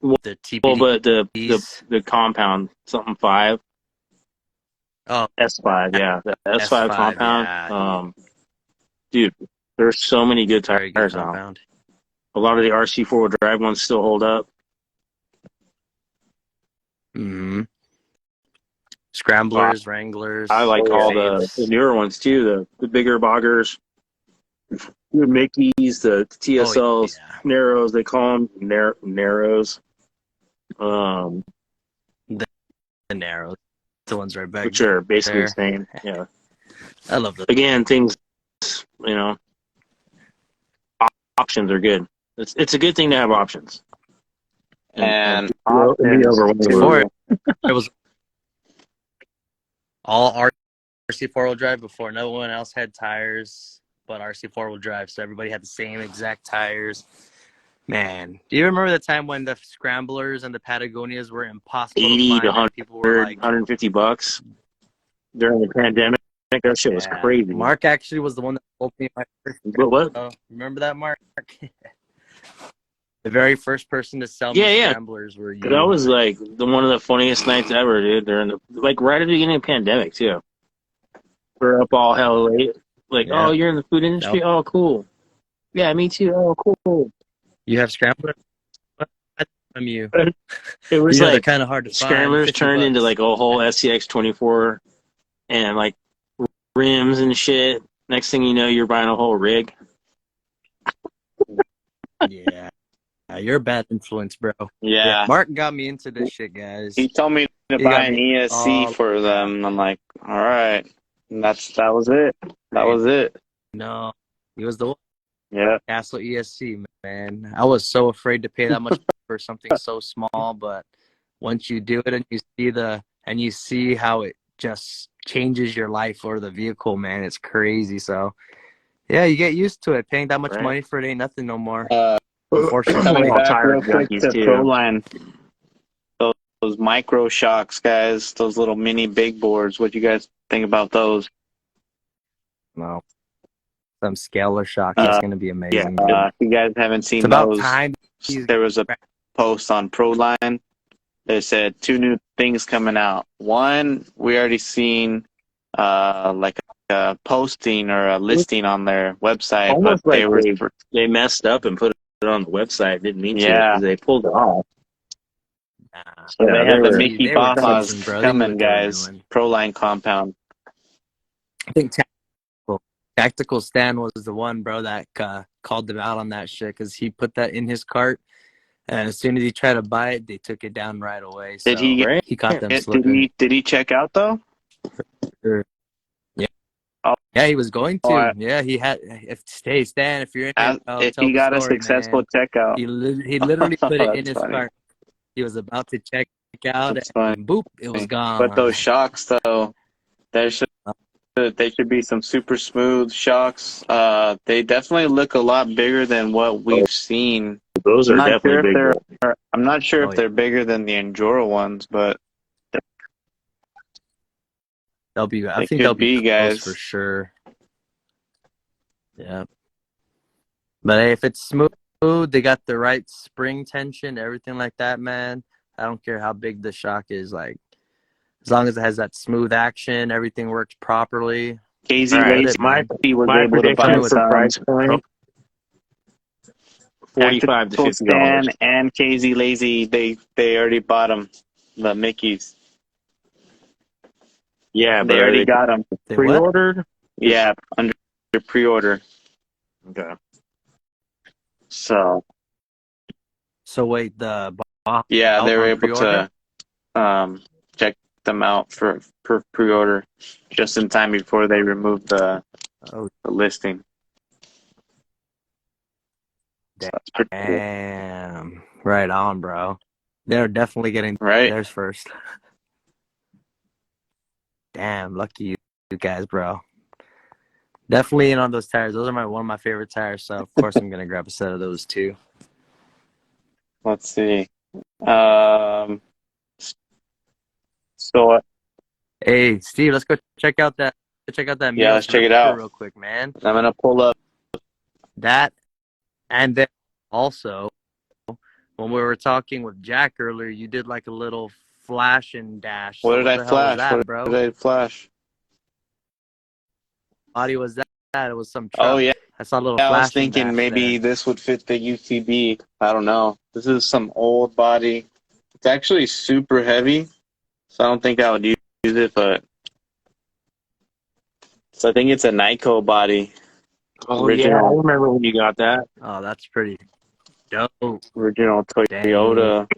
The TPD. Well, but the compound something 5. Oh, S5, yeah, the S5 S5, compound. yeah. Dude, there's so many good Very tires good now. compound. A lot of the RC 4-wheel drive ones still hold up. Mm-hmm. Scramblers, Wranglers. I like all Saves. the newer ones too. The bigger boggers, the Mickeys, the TSLs, narrows. They call them narrows. The narrows. The ones right back Which are basically there. the same. Yeah. I love those. Again, things, options are good. It's a good thing to have options. And Before it was all RC 4-wheel drive before. No one else had tires but RC 4-wheel drive, so everybody had the same exact tires. Man, do you remember the time when the Scramblers and the Patagonias were impossible 80 to find? to 100, People were like $150 during the pandemic. That shit was crazy. Mark actually was the one that told me my first. But what? Oh, remember that, Mark? The very first person to sell me Scramblers were you. That was like one of the funniest nights ever, dude. During right at the beginning of the pandemic too. We're up all hell late. Like, oh, you're in the food industry? Nope. Oh, cool. Yeah, me too. Oh, cool. You have Scramblers? From you. It was they're like kind of hard to Scramblers find. turned into like a whole SCX24 and like rims and shit. Next thing you know, you're buying a whole rig. Yeah. You're a bad influence, bro. Yeah. Mark got me into this shit, guys. He told me to buy an ESC for them. I'm like, all right. And that was it. That was it. No, he was the one. Yeah. Castle ESC, man. I was so afraid to pay that much for something so small, but once you do it and you see how it just changes your life or the vehicle, man, it's crazy. So, yeah, you get used to it. Paying that much money for it ain't nothing no more. Unfortunately. Coming back real quick to Proline. Those micro shocks, guys. Those little mini big boards. What do you guys think about those? No. Some scalar shock is going to be amazing. If you guys haven't seen it's about those, time. There was a post on Proline. They said 2 new things coming out. One, we already seen like a posting or a listing on their website. Almost but like they messed up and put it on the website. Didn't mean to because they pulled it off. Nah. So they Yeah, have the they Mickey They were Bajas cooking, bro. They knew coming, what they were guys. doing. Proline compound. I think Tactical Stan was the one, bro, that called them out on that shit because he put that in his cart, and as soon as he tried to buy it, they took it down right away. Did So he right. he caught them get? slipping. Did he check out though? Sure. Yeah, Oh, yeah, he was going oh, to. Yeah, he had. Hey, Stan, if you're in here, if tell he the got a story, successful man. checkout. He literally put it in That's his funny. cart. He was about to check out, That's funny. and boop, it was But gone. those shocks though, there should they should be some super smooth shocks. They definitely look a lot bigger than what we've seen. Those I'm are not sure definitely if big they're boys. I'm not sure Oh, if they're bigger than the Enduro ones, but they'll be. I they think they'll could be be, close for guys. sure. Yeah, but hey, if it's smooth, they got the right spring tension, everything like that, man. I don't care how big the shock is. Like, as long as it has that smooth action, everything works properly. KZ All right, Lazy Good, man. was my able to prediction buy Coming with for some price point: 45 to Tactical $50. Stan and KZ Lazy. They already bought them, the Mickeys. Yeah, They but are already they got them. they what? pre-ordered? Yeah, under pre-order. Okay. So So wait, the yeah, they out were on able pre-order? to check them out for pre-order just in time before they removed Oh, the listing. So that's pretty cool, damn! Right on, bro. They're definitely getting right? theirs first. Damn, lucky you guys, bro. Definitely in on those tires. Those are one of my favorite tires. So of course I'm gonna grab a set of those too. Let's see. Um, so Hey, Steve, let's go check out that yeah, Mios let's check it ripper out. real quick, man. I'm gonna pull up. That, and then also when we were talking with Jack earlier, you did like a little flash and dash. What So did what I the hell was flash? that, What bro? did I flash? Body was that? It was some Oh truck. yeah, I saw a little I was flash and thinking dash maybe there. this would fit the UTB. I don't know. This is some old body. It's actually super heavy, so I don't think I would use it. But so I think it's a Nyko body, Oh yeah, I original remember when you got that. Oh, that's pretty dope. original Damn. Toyota,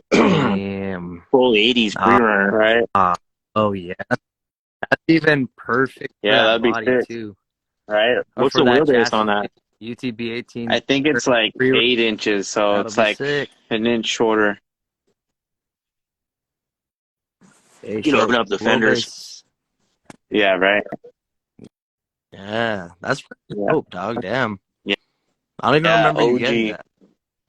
Full 80s Ah, pre-runner. right? oh yeah. That's even perfect for Yeah, that that'd be body sick, too. right? Or What's for the that wheelbase on chassis. that? UTB18 I think it's like pre, 8 inches, so that'll it's be like sick. an inch shorter. Hey, You can short open up the fenders. wheelbase. Yeah, right. Yeah, that's pretty Yeah, dope, dog. Damn. yeah, I don't even yeah. remember you getting OG. that.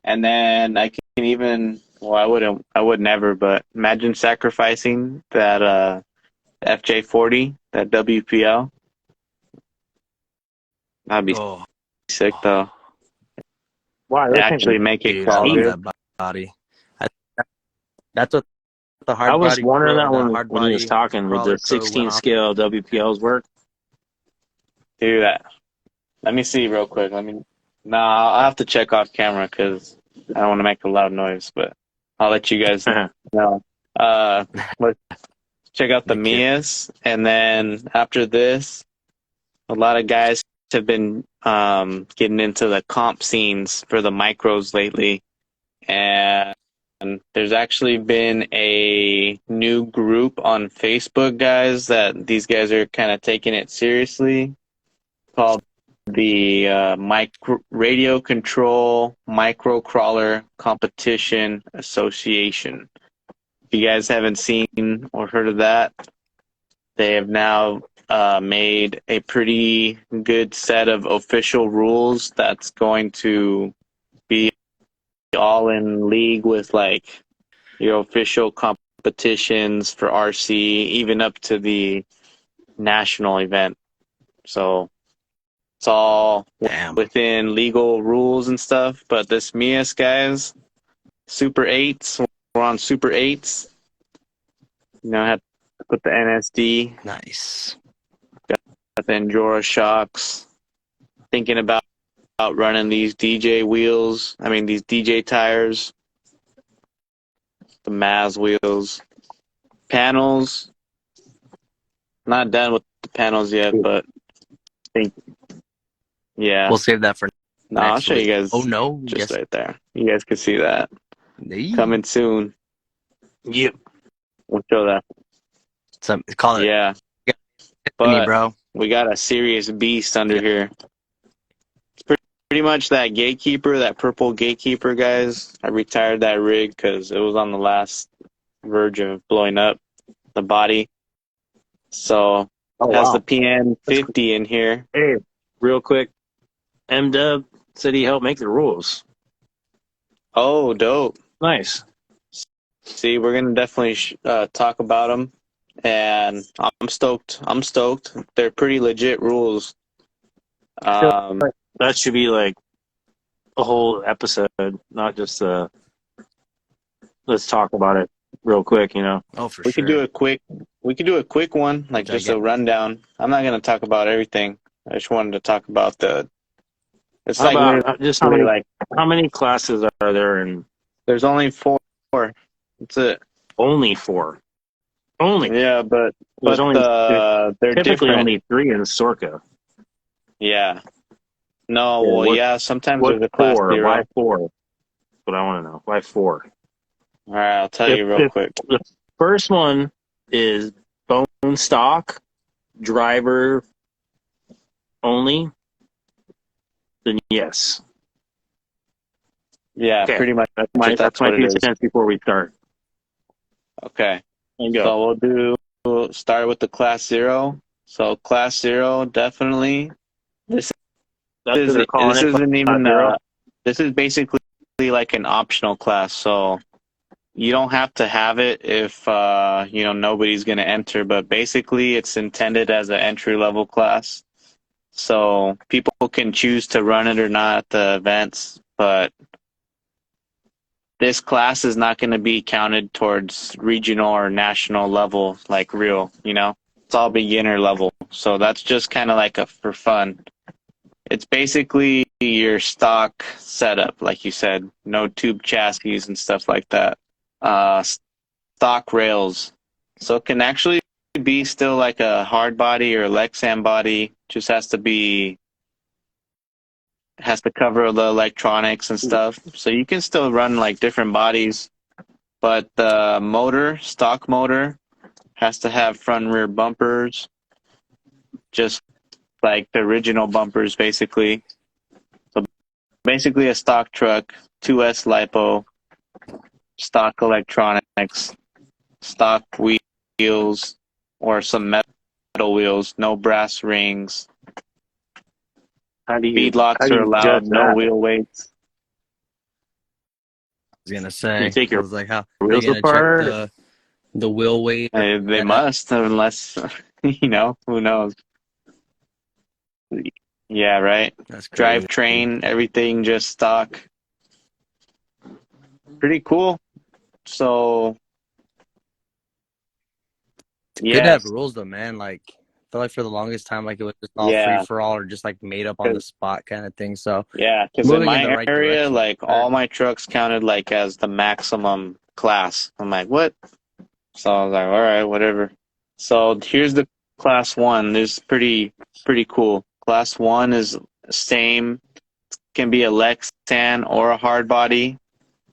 And then I can even, well, I would never, but imagine sacrificing that FJ40, that WPL. That'd be Oh, sick though. Wow, To those things actually are make it dude, I crawl love cheap. good. that body. I, that's what the I was wondering that the when hard he was body talking with the crawler pro 16 went off. scale WPLs work. Do that. Let me see real quick. Nah, I'll have to check off camera because I don't want to make a loud noise, but I'll let you guys know. Let's check out the Make it Mias, and then after this, a lot of guys have been getting into the comp scenes for the micros lately, and there's actually been a new group on Facebook, guys, that these guys are kind of taking it seriously, called the Radio Control Microcrawler Competition Association. If you guys haven't seen or heard of that, they have now made a pretty good set of official rules that's going to be all in league with like your official competitions for RC, even up to the national event. So it's all damn. within legal rules and stuff. But this Mias, guys, Super 8s, we're on Super 8s. You know, I had to put the NSD, Nice. got the Endura shocks. Thinking about running these DJ wheels. I mean, these DJ tires. the Maz wheels. Panels, not done with the panels yet, but I think, yeah. We'll save that for No, I'll next show week. you guys. Oh no, Just yes. right there. You guys can see that. Nee. Coming soon. Yep. We'll show that. Call it. Yeah. Tiffany, But bro. we got a serious beast under here. It's pretty much that gatekeeper, that purple gatekeeper, guys. I retired that rig because it was on the last verge of blowing up the body. So Oh, it has wow. the PN50 in here. Hey, real quick, M-Dub said he helped make the rules. Oh, dope. Nice. See, we're gonna definitely talk about them, and I'm stoked. They're pretty legit rules. That should be like a whole episode, not just let's talk about it real quick, you know. Oh, for We sure. could do a quick one, like just a rundown. I'm not gonna talk about everything. I just wanted to talk about the. It's How like about just how literally many how many classes are there? And there's only 4. That's it. only 4. Only. Yeah, but There's only they're typically different. only 3 in Sorka. Yeah. No, Yeah, well, what- yeah. Sometimes What there's a class 4? 0. Why 4? That's what I want to know. Why 4? All right, I'll tell you real quick. The first one is bone stock, driver only. Then yes. Yeah, Okay. pretty much. That's my That's what it 2 is. cents before we start. Okay. And go. So we'll start with the class 0. So class 0, definitely. That's what they're calling This it, isn't even class 0? this is basically like an optional class. So you don't have to have it if nobody's going to enter, but basically it's intended as an entry level class. So people can choose to run it or not at the events, but this class is not going to be counted towards regional or national level like real, It's all beginner level. So that's just kind of like for fun. It's basically your stock setup, like you said. No tube chassis and stuff like that. Stock rails. So it can actually be still like a hard body or Lexan body. Just has to cover the electronics and stuff. So you can still run like different bodies, but the stock motor, has to have front and rear bumpers, just like the original bumpers, basically. So basically a stock truck, 2S lipo, stock electronics, stock wheels, or some metal wheels, no brass rings. Speed locks are allowed, no wheel weights. I was gonna say. You take your I was like, how are they wheels gonna apart? check the wheel weight? They must, unless who knows. Yeah, right. That's crazy. Drivetrain, everything just stock. Pretty cool. So Good to have rules though, man. Like I feel like for the longest time, like it was just all free for all or just like made up on the spot kind of thing. So yeah, because in my area, like all my trucks counted like as the maximum class. I'm like, what? So I was like, all right, whatever. So here's the class 1. This is pretty cool. Class 1 is same. Can be a Lexan or a hard body,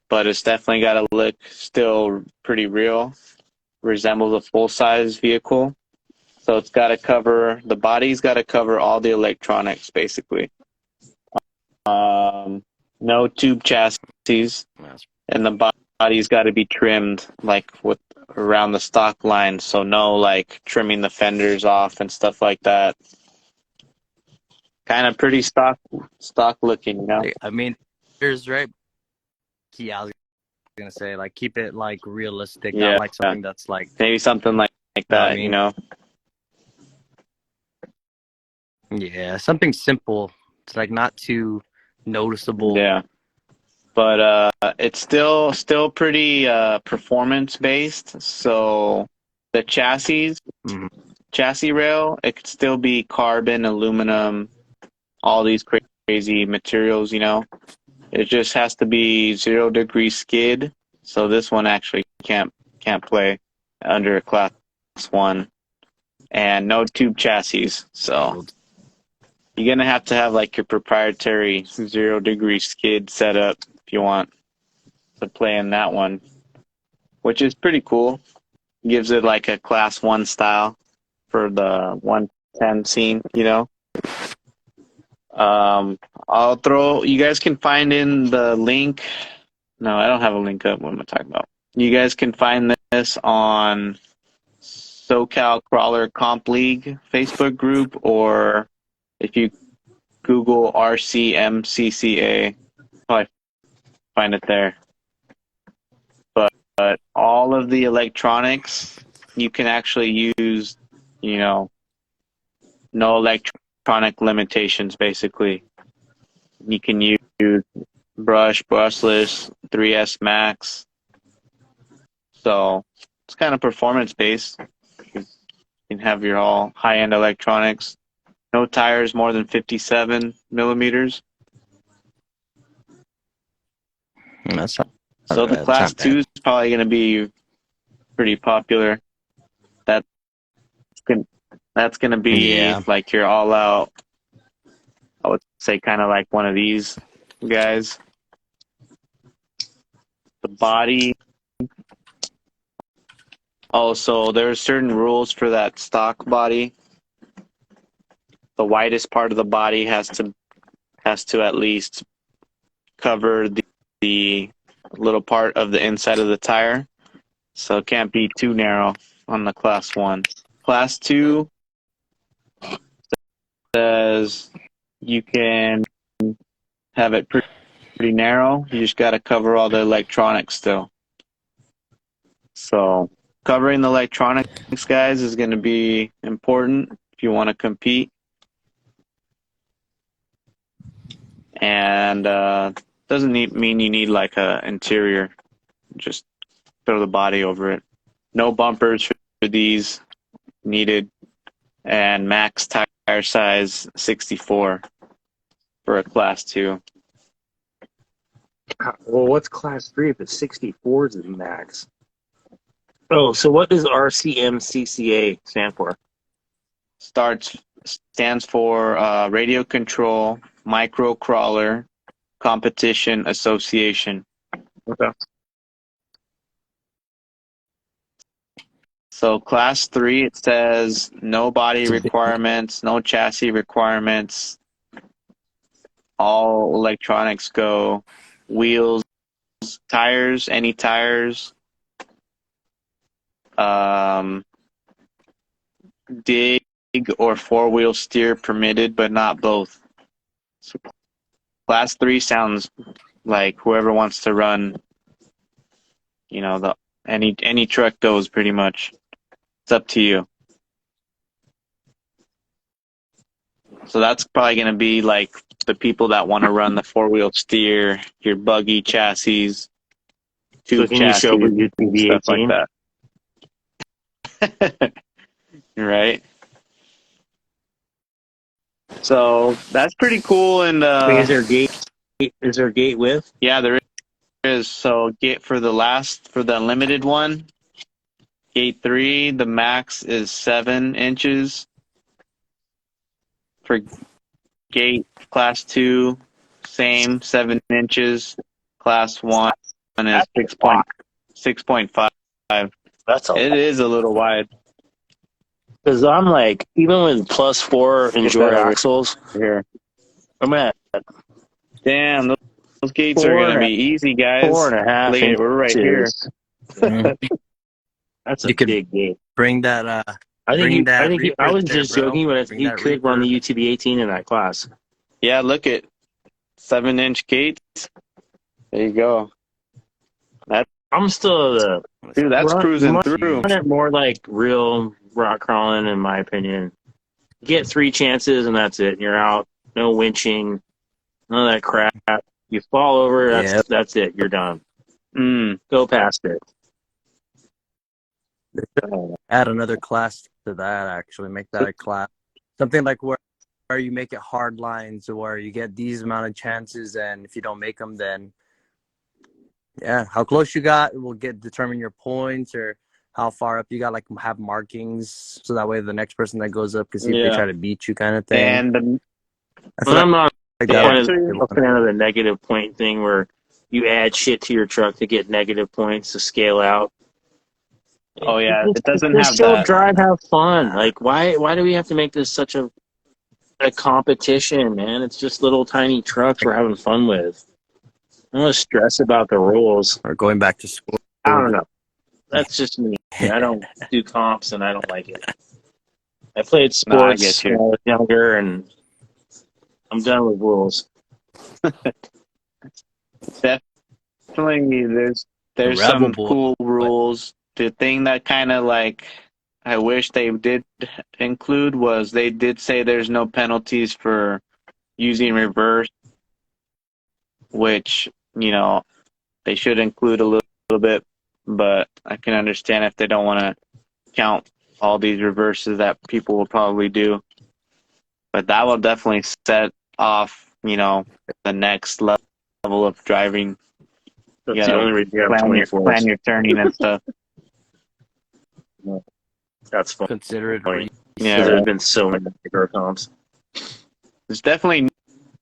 but it's definitely got a look still pretty real. Resembles a full-size vehicle. So it's got to cover, the body's got to cover all the electronics, basically. No tube chassis, and the body's got to be trimmed, like with around the stock line. So no, like trimming the fenders off and stuff like that. Kind of pretty stock looking, I mean, here's right. Yeah, I was gonna say like keep it like realistic, not like something that's like maybe something like that, Yeah, something simple. It's like not too noticeable. Yeah. But it's still pretty performance based. So the chassis rail, it could still be carbon, aluminum, all these crazy materials, It just has to be 0 degree skid. So this one actually can't play under class 1, and no tube chassis. So you're gonna have to have like your proprietary 0-degree skid setup if you want to play in that one, which is pretty cool. Gives it like a class 1 style for the 110 scene, you know. I'll throw, you guys can find in the link. No, I don't have a link up. What am I talking about? You guys can find this on SoCal Crawler Comp League Facebook group, or if you Google RCMCCA, probably find it there. But all of the electronics, you can actually use, you know, no electronic limitations, basically. You can use brush, brushless, 3S Max. So it's kind of performance based. You can have your all high-end electronics. No tires more than 57 millimeters. So the class 2 is probably going to be pretty popular. That's going to be like your all-out, I would say kind of like one of these guys. The body. Also, there are certain rules for that stock body. The widest part of the body has to at least cover the little part of the inside of the tire. So it can't be too narrow on the class 1. Class 2 says you can have it pretty narrow. You just got to cover all the electronics still. So covering the electronics, guys, is going to be important if you want to compete. And doesn't mean you need like a interior. Just throw the body over it. No bumpers for these needed, and max tire size 64 for a class 2. Well, what's class 3 if it's 64 is the max? Oh, so what does RCMCCA stand for? Stands for Radio Control Micro Crawler Competition Association. Okay. So class 3, it says no body requirements, no chassis requirements. All electronics go. Wheels, tires, any tires. Dig or 4-wheel steer permitted, but not both. So class 3 sounds like whoever wants to run, you know, any truck goes pretty much. It's up to you. So that's probably going to be like the people that want to run the 4-wheel steer, your buggy chassis, tube so can chassis, you show with UTB18? Stuff like that. Right. So that's pretty cool. And is there a gate width? Yeah, there is. So for the unlimited one, gate 3, the max is 7 inches. For gate class 2, same 7 inches. Class 1 is 6.5. It is a little wide. Because I'm like, even with +4 Endure axles, here. I'm at. Damn, those gates are going to be easy, guys. 4.5 inches. We're right here. That's a big gate. Bring that. I was just joking, but you could run the UTB18 in that class. Yeah, look at 7-inch gates. There you go. I'm still that's cruising through. Run it more like real rock crawling, in my opinion. Get 3 chances and that's it. You're out. No winching. None of that crap. You fall over. That's it. You're done. Go past it. Add another class to that. Actually, make that a class. Something like where you make it hard lines, where you get these amount of chances, and if you don't make them, then Yeah, how close you got will determine your points, or how far up you got. Like, have markings, so that way the next person that goes up can see if they try to beat you, kind of thing. And I'm not a fan of the the negative point thing where you add shit to your truck to get negative points to scale out. Oh yeah, it doesn't just have still that. drive, have fun. Like, why do we have to make this such a competition, man? It's just little tiny trucks we're having fun with. I don't want to stress about the rules. Or going back to school. I don't know. That's just me. I don't do comps, and I don't like it. I played sports when I was younger, and I'm done with rules. Definitely, there's some cool rules. The thing that kind of like I wish they did include was they did say there's no penalties for using reverse, which, you know, they should include a little bit, but I can understand if they don't want to count all these reverses that people will probably do. But that will definitely set off, you know, the next level of driving. That's the only reason you have plan your turning and stuff. That's fun. Consider it. Yeah, there's been so many micro comps. It's definitely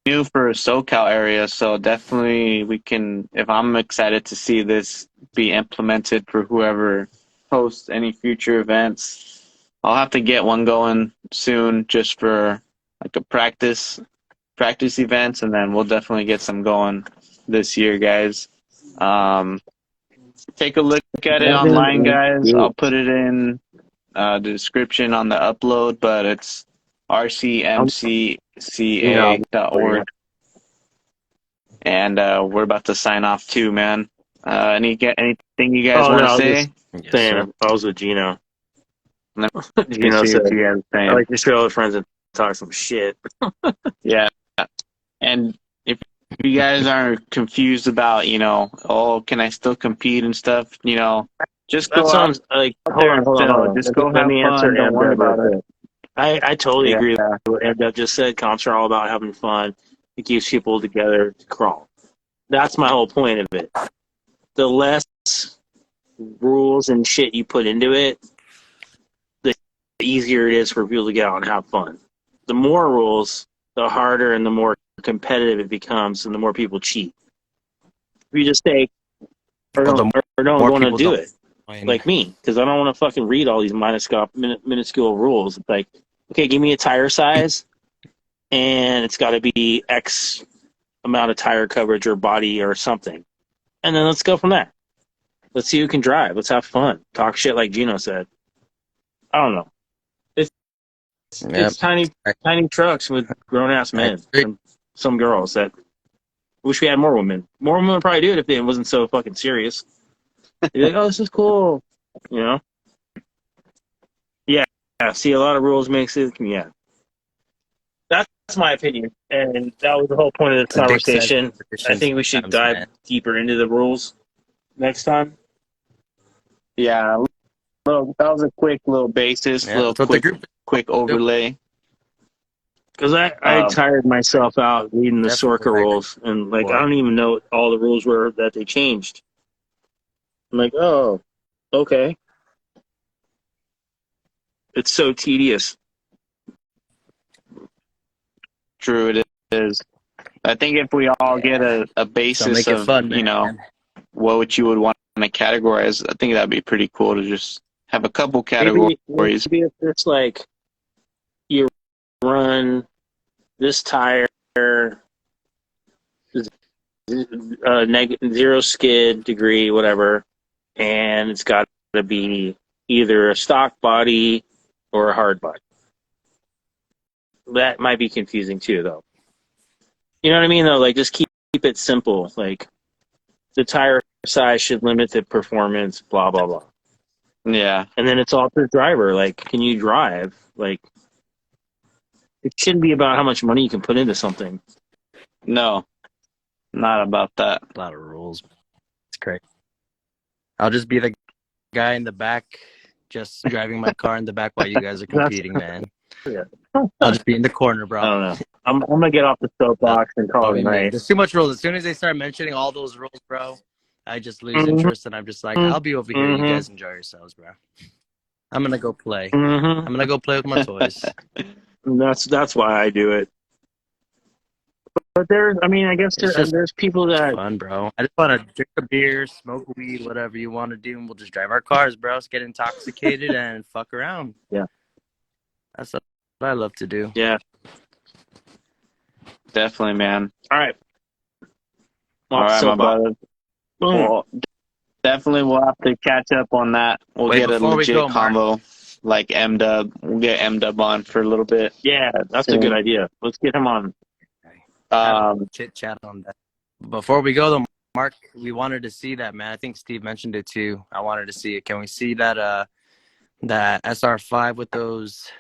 new for a SoCal area, so definitely we can. If I'm excited to see this be implemented for whoever hosts any future events, I'll have to get one going soon, just for like a practice events, and then we'll definitely get some going this year, guys. Take a look at it online, guys. I'll put it in the description on the upload, but it's rcmcca.org. And we're about to sign off too, man. Anything you guys want to say? Saying, I was with Gino. Gino said, I like to show other friends and talk some shit. Yeah. And if you guys are confused about, you know, oh, can I still compete and stuff, you know, just go out. Like, hold on. Just go have fun. Don't worry about it. I totally agree with what MW just said. Comps are all about having fun. It keeps people together to crawl. That's my whole point of it. The less rules and shit you put into it, the easier it is for people to get out and have fun. The more rules, the harder and the more competitive it becomes, and the more people cheat. If you just say, or don't want to do it, like me, because I don't want to fucking read all these minuscule rules. It's like, okay, give me a tire size, and it's got to be X amount of tire coverage or body or something, and then let's go from there. Let's see who can drive. Let's have fun. Talk shit like Gino said. I don't know. It's tiny trucks with grown-ass men and some girls that wish we had more women. More women would probably do it if it wasn't so fucking serious. They'd be like, oh, this is cool. You know? Yeah. See, a lot of rules makes it, yeah. That's my opinion. And that was the whole point of this conversation. I think we should dive deeper into the rules next time. Yeah. That was a quick little basis, quick overlay. Because I tired myself out reading the Sorka rules, and like I don't even know what all the rules were that they changed. I'm like, oh, okay. It's so tedious. True, it is. I think if we all get a basis of fun, you know, what you would want to categorize, I think that'd be pretty cool to just have a couple categories. Maybe if it's like you run this tire, zero skid degree, whatever, and it's got to be either a stock body or a hard body. That might be confusing too, though. You know what I mean, though? Like, just keep it simple. Like, the tire size should limit the performance, blah, blah, blah. Yeah. And then it's all to the driver. Like, can you drive? Like, it shouldn't be about how much money you can put into something. No, not about that. A lot of rules. It's great. I'll just be the guy in the back, just driving my car in the back while you guys are competing, man. Yeah. I'll just be in the corner, bro. I don't know. I'm going to get off the soapbox and call it night. There's too much rules. As soon as they start mentioning all those rules, bro, I just lose interest, and I'm just like, I'll be over here. You guys enjoy yourselves, bro. I'm gonna go play. I'm gonna go play with my toys. That's why I do it. But I guess there's people that fun, bro. I just want to drink a beer, smoke weed, whatever you want to do, and we'll just drive our cars, bro. Let's get intoxicated and fuck around. Yeah. That's what I love to do. Yeah. Definitely, man. All right. All right, my brother. Well, definitely we'll have to catch up on that. We'll get a legit combo like M-Dub. We'll get M-Dub on for a little bit. Yeah, that's a good idea. Let's get him on. Chit chat on that. Before we go, though, Mark, we wanted to see that, man. I think Steve mentioned it too. I wanted to see it. Can we see that that SR5 with those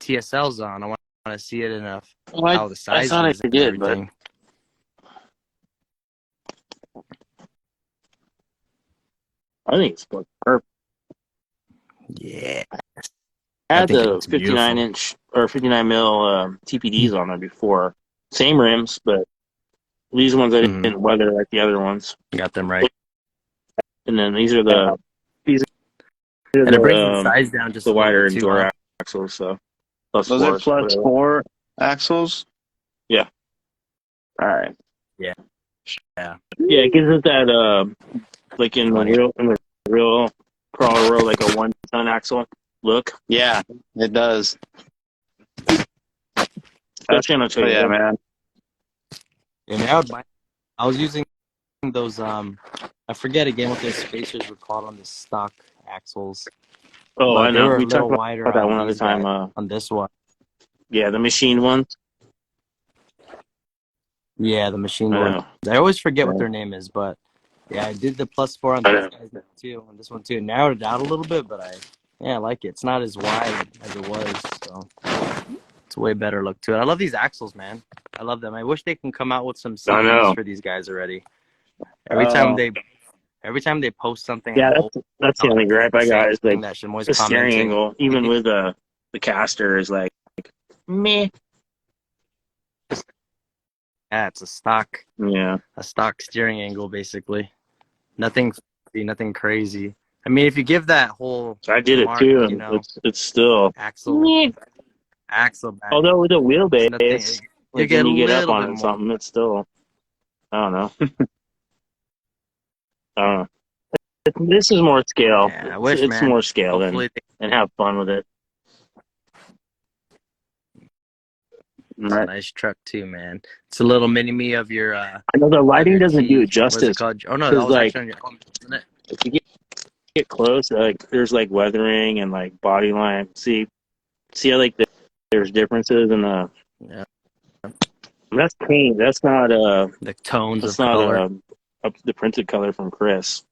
TSLs on? I want to see it enough. How the size I is and did, everything. I think it's perfect. Yeah. I had the 59-inch or 59 mil TPDs on there before. Same rims, but these ones I didn't weather like the other ones. Got them right. And then these are the and it brings the size down just the a wider bit too, door axles. So those are plus 4 axles. Yeah. All right. Yeah. Yeah. Yeah. It gives it that like in the real crawler world, like a 1-ton axle look. Yeah, it does. Yeah, man. Yeah, I was using those I forget again what those spacers were called on the stock axles. Oh, I know. We talked about that one other time. On this one. Yeah, the machined ones. Yeah, the machined one. I always forget what their name is, but yeah, I did the plus 4 on this guys too, on this one too. Narrowed it out a little bit, but I like it. It's not as wide as it was, so it's a way better look to it. I love these axles, man. I love them. I wish they can come out with some CDs for these guys already. Every time they post something. Yeah, that's the only gripe I got is like that should always the steering angle, even with the caster is like meh. Yeah, it's a stock. Yeah, a stock steering angle basically. Nothing crazy. I mean, if you give that whole I did it too, and it's still axle back. Although with a wheelbase, you get up on it something, it's still I don't know. I don't know. This is more scale. Yeah, I wish, it's man. more scale and have fun with it. It's a nice truck too, man. It's a little mini me of your. I know the lighting doesn't do it justice. What's it called? Oh no, that was like, on your own, isn't it? If you get close, like there's like weathering and like body line. See how like there's differences in the. Yeah. That's paint. That's not the tones of color. The printed color from Chris.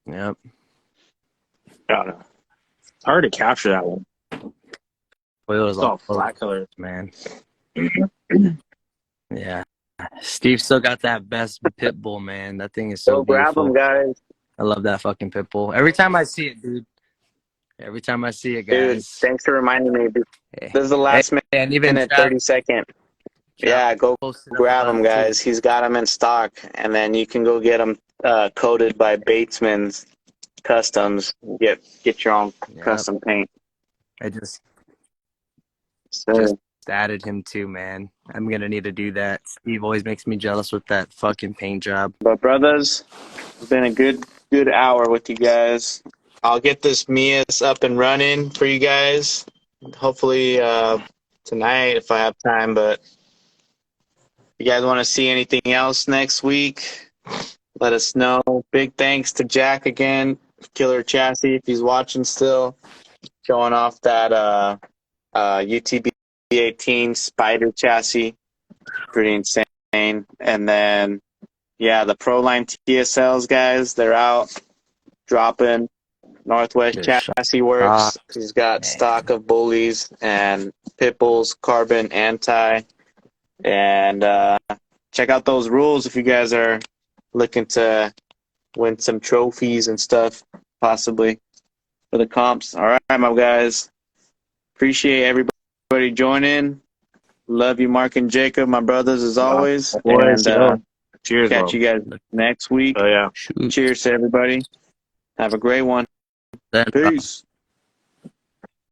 Yep. I don't know. It's hard to capture that one. Well, it was all flat color, man. Yeah. Steve still got that best Pitbull, man. That thing is so beautiful. Grab them, guys. I love that fucking Pitbull. Every time I see it, dude. Every time I see it, guys. Dude, thanks for reminding me. This is the last minute 30-second. Yeah, go grab them, guys. He's got them in stock, and then you can go get them coated by Batesman's Customs. Get your own custom paint. I just just added him too, man. I'm gonna need to do that. Steve always makes me jealous with that fucking paint job. But brothers, it's been a good hour with you guys. I'll get this Mias up and running for you guys. Hopefully tonight if I have time. But if you guys want to see anything else next week, let us know. Big thanks to Jack again, Killr Chassis, if he's watching still, showing off that UTB18 Spyder Chassis. Pretty insane. And then, yeah, the Proline TSLs, guys, they're out, dropping. Northwest Chassis Works. He's got stock of Bullies and Pitbulls, carbon, anti. And check out those rules if you guys are looking to win some trophies and stuff, possibly, for the comps. All right, my guys. Appreciate everybody joining. Love you, Mark and Jacob, my brothers, as always. And Cheers, Catch bro. you guys next week. Oh yeah. Shoot. Cheers to everybody. Have a great one. Then, Peace.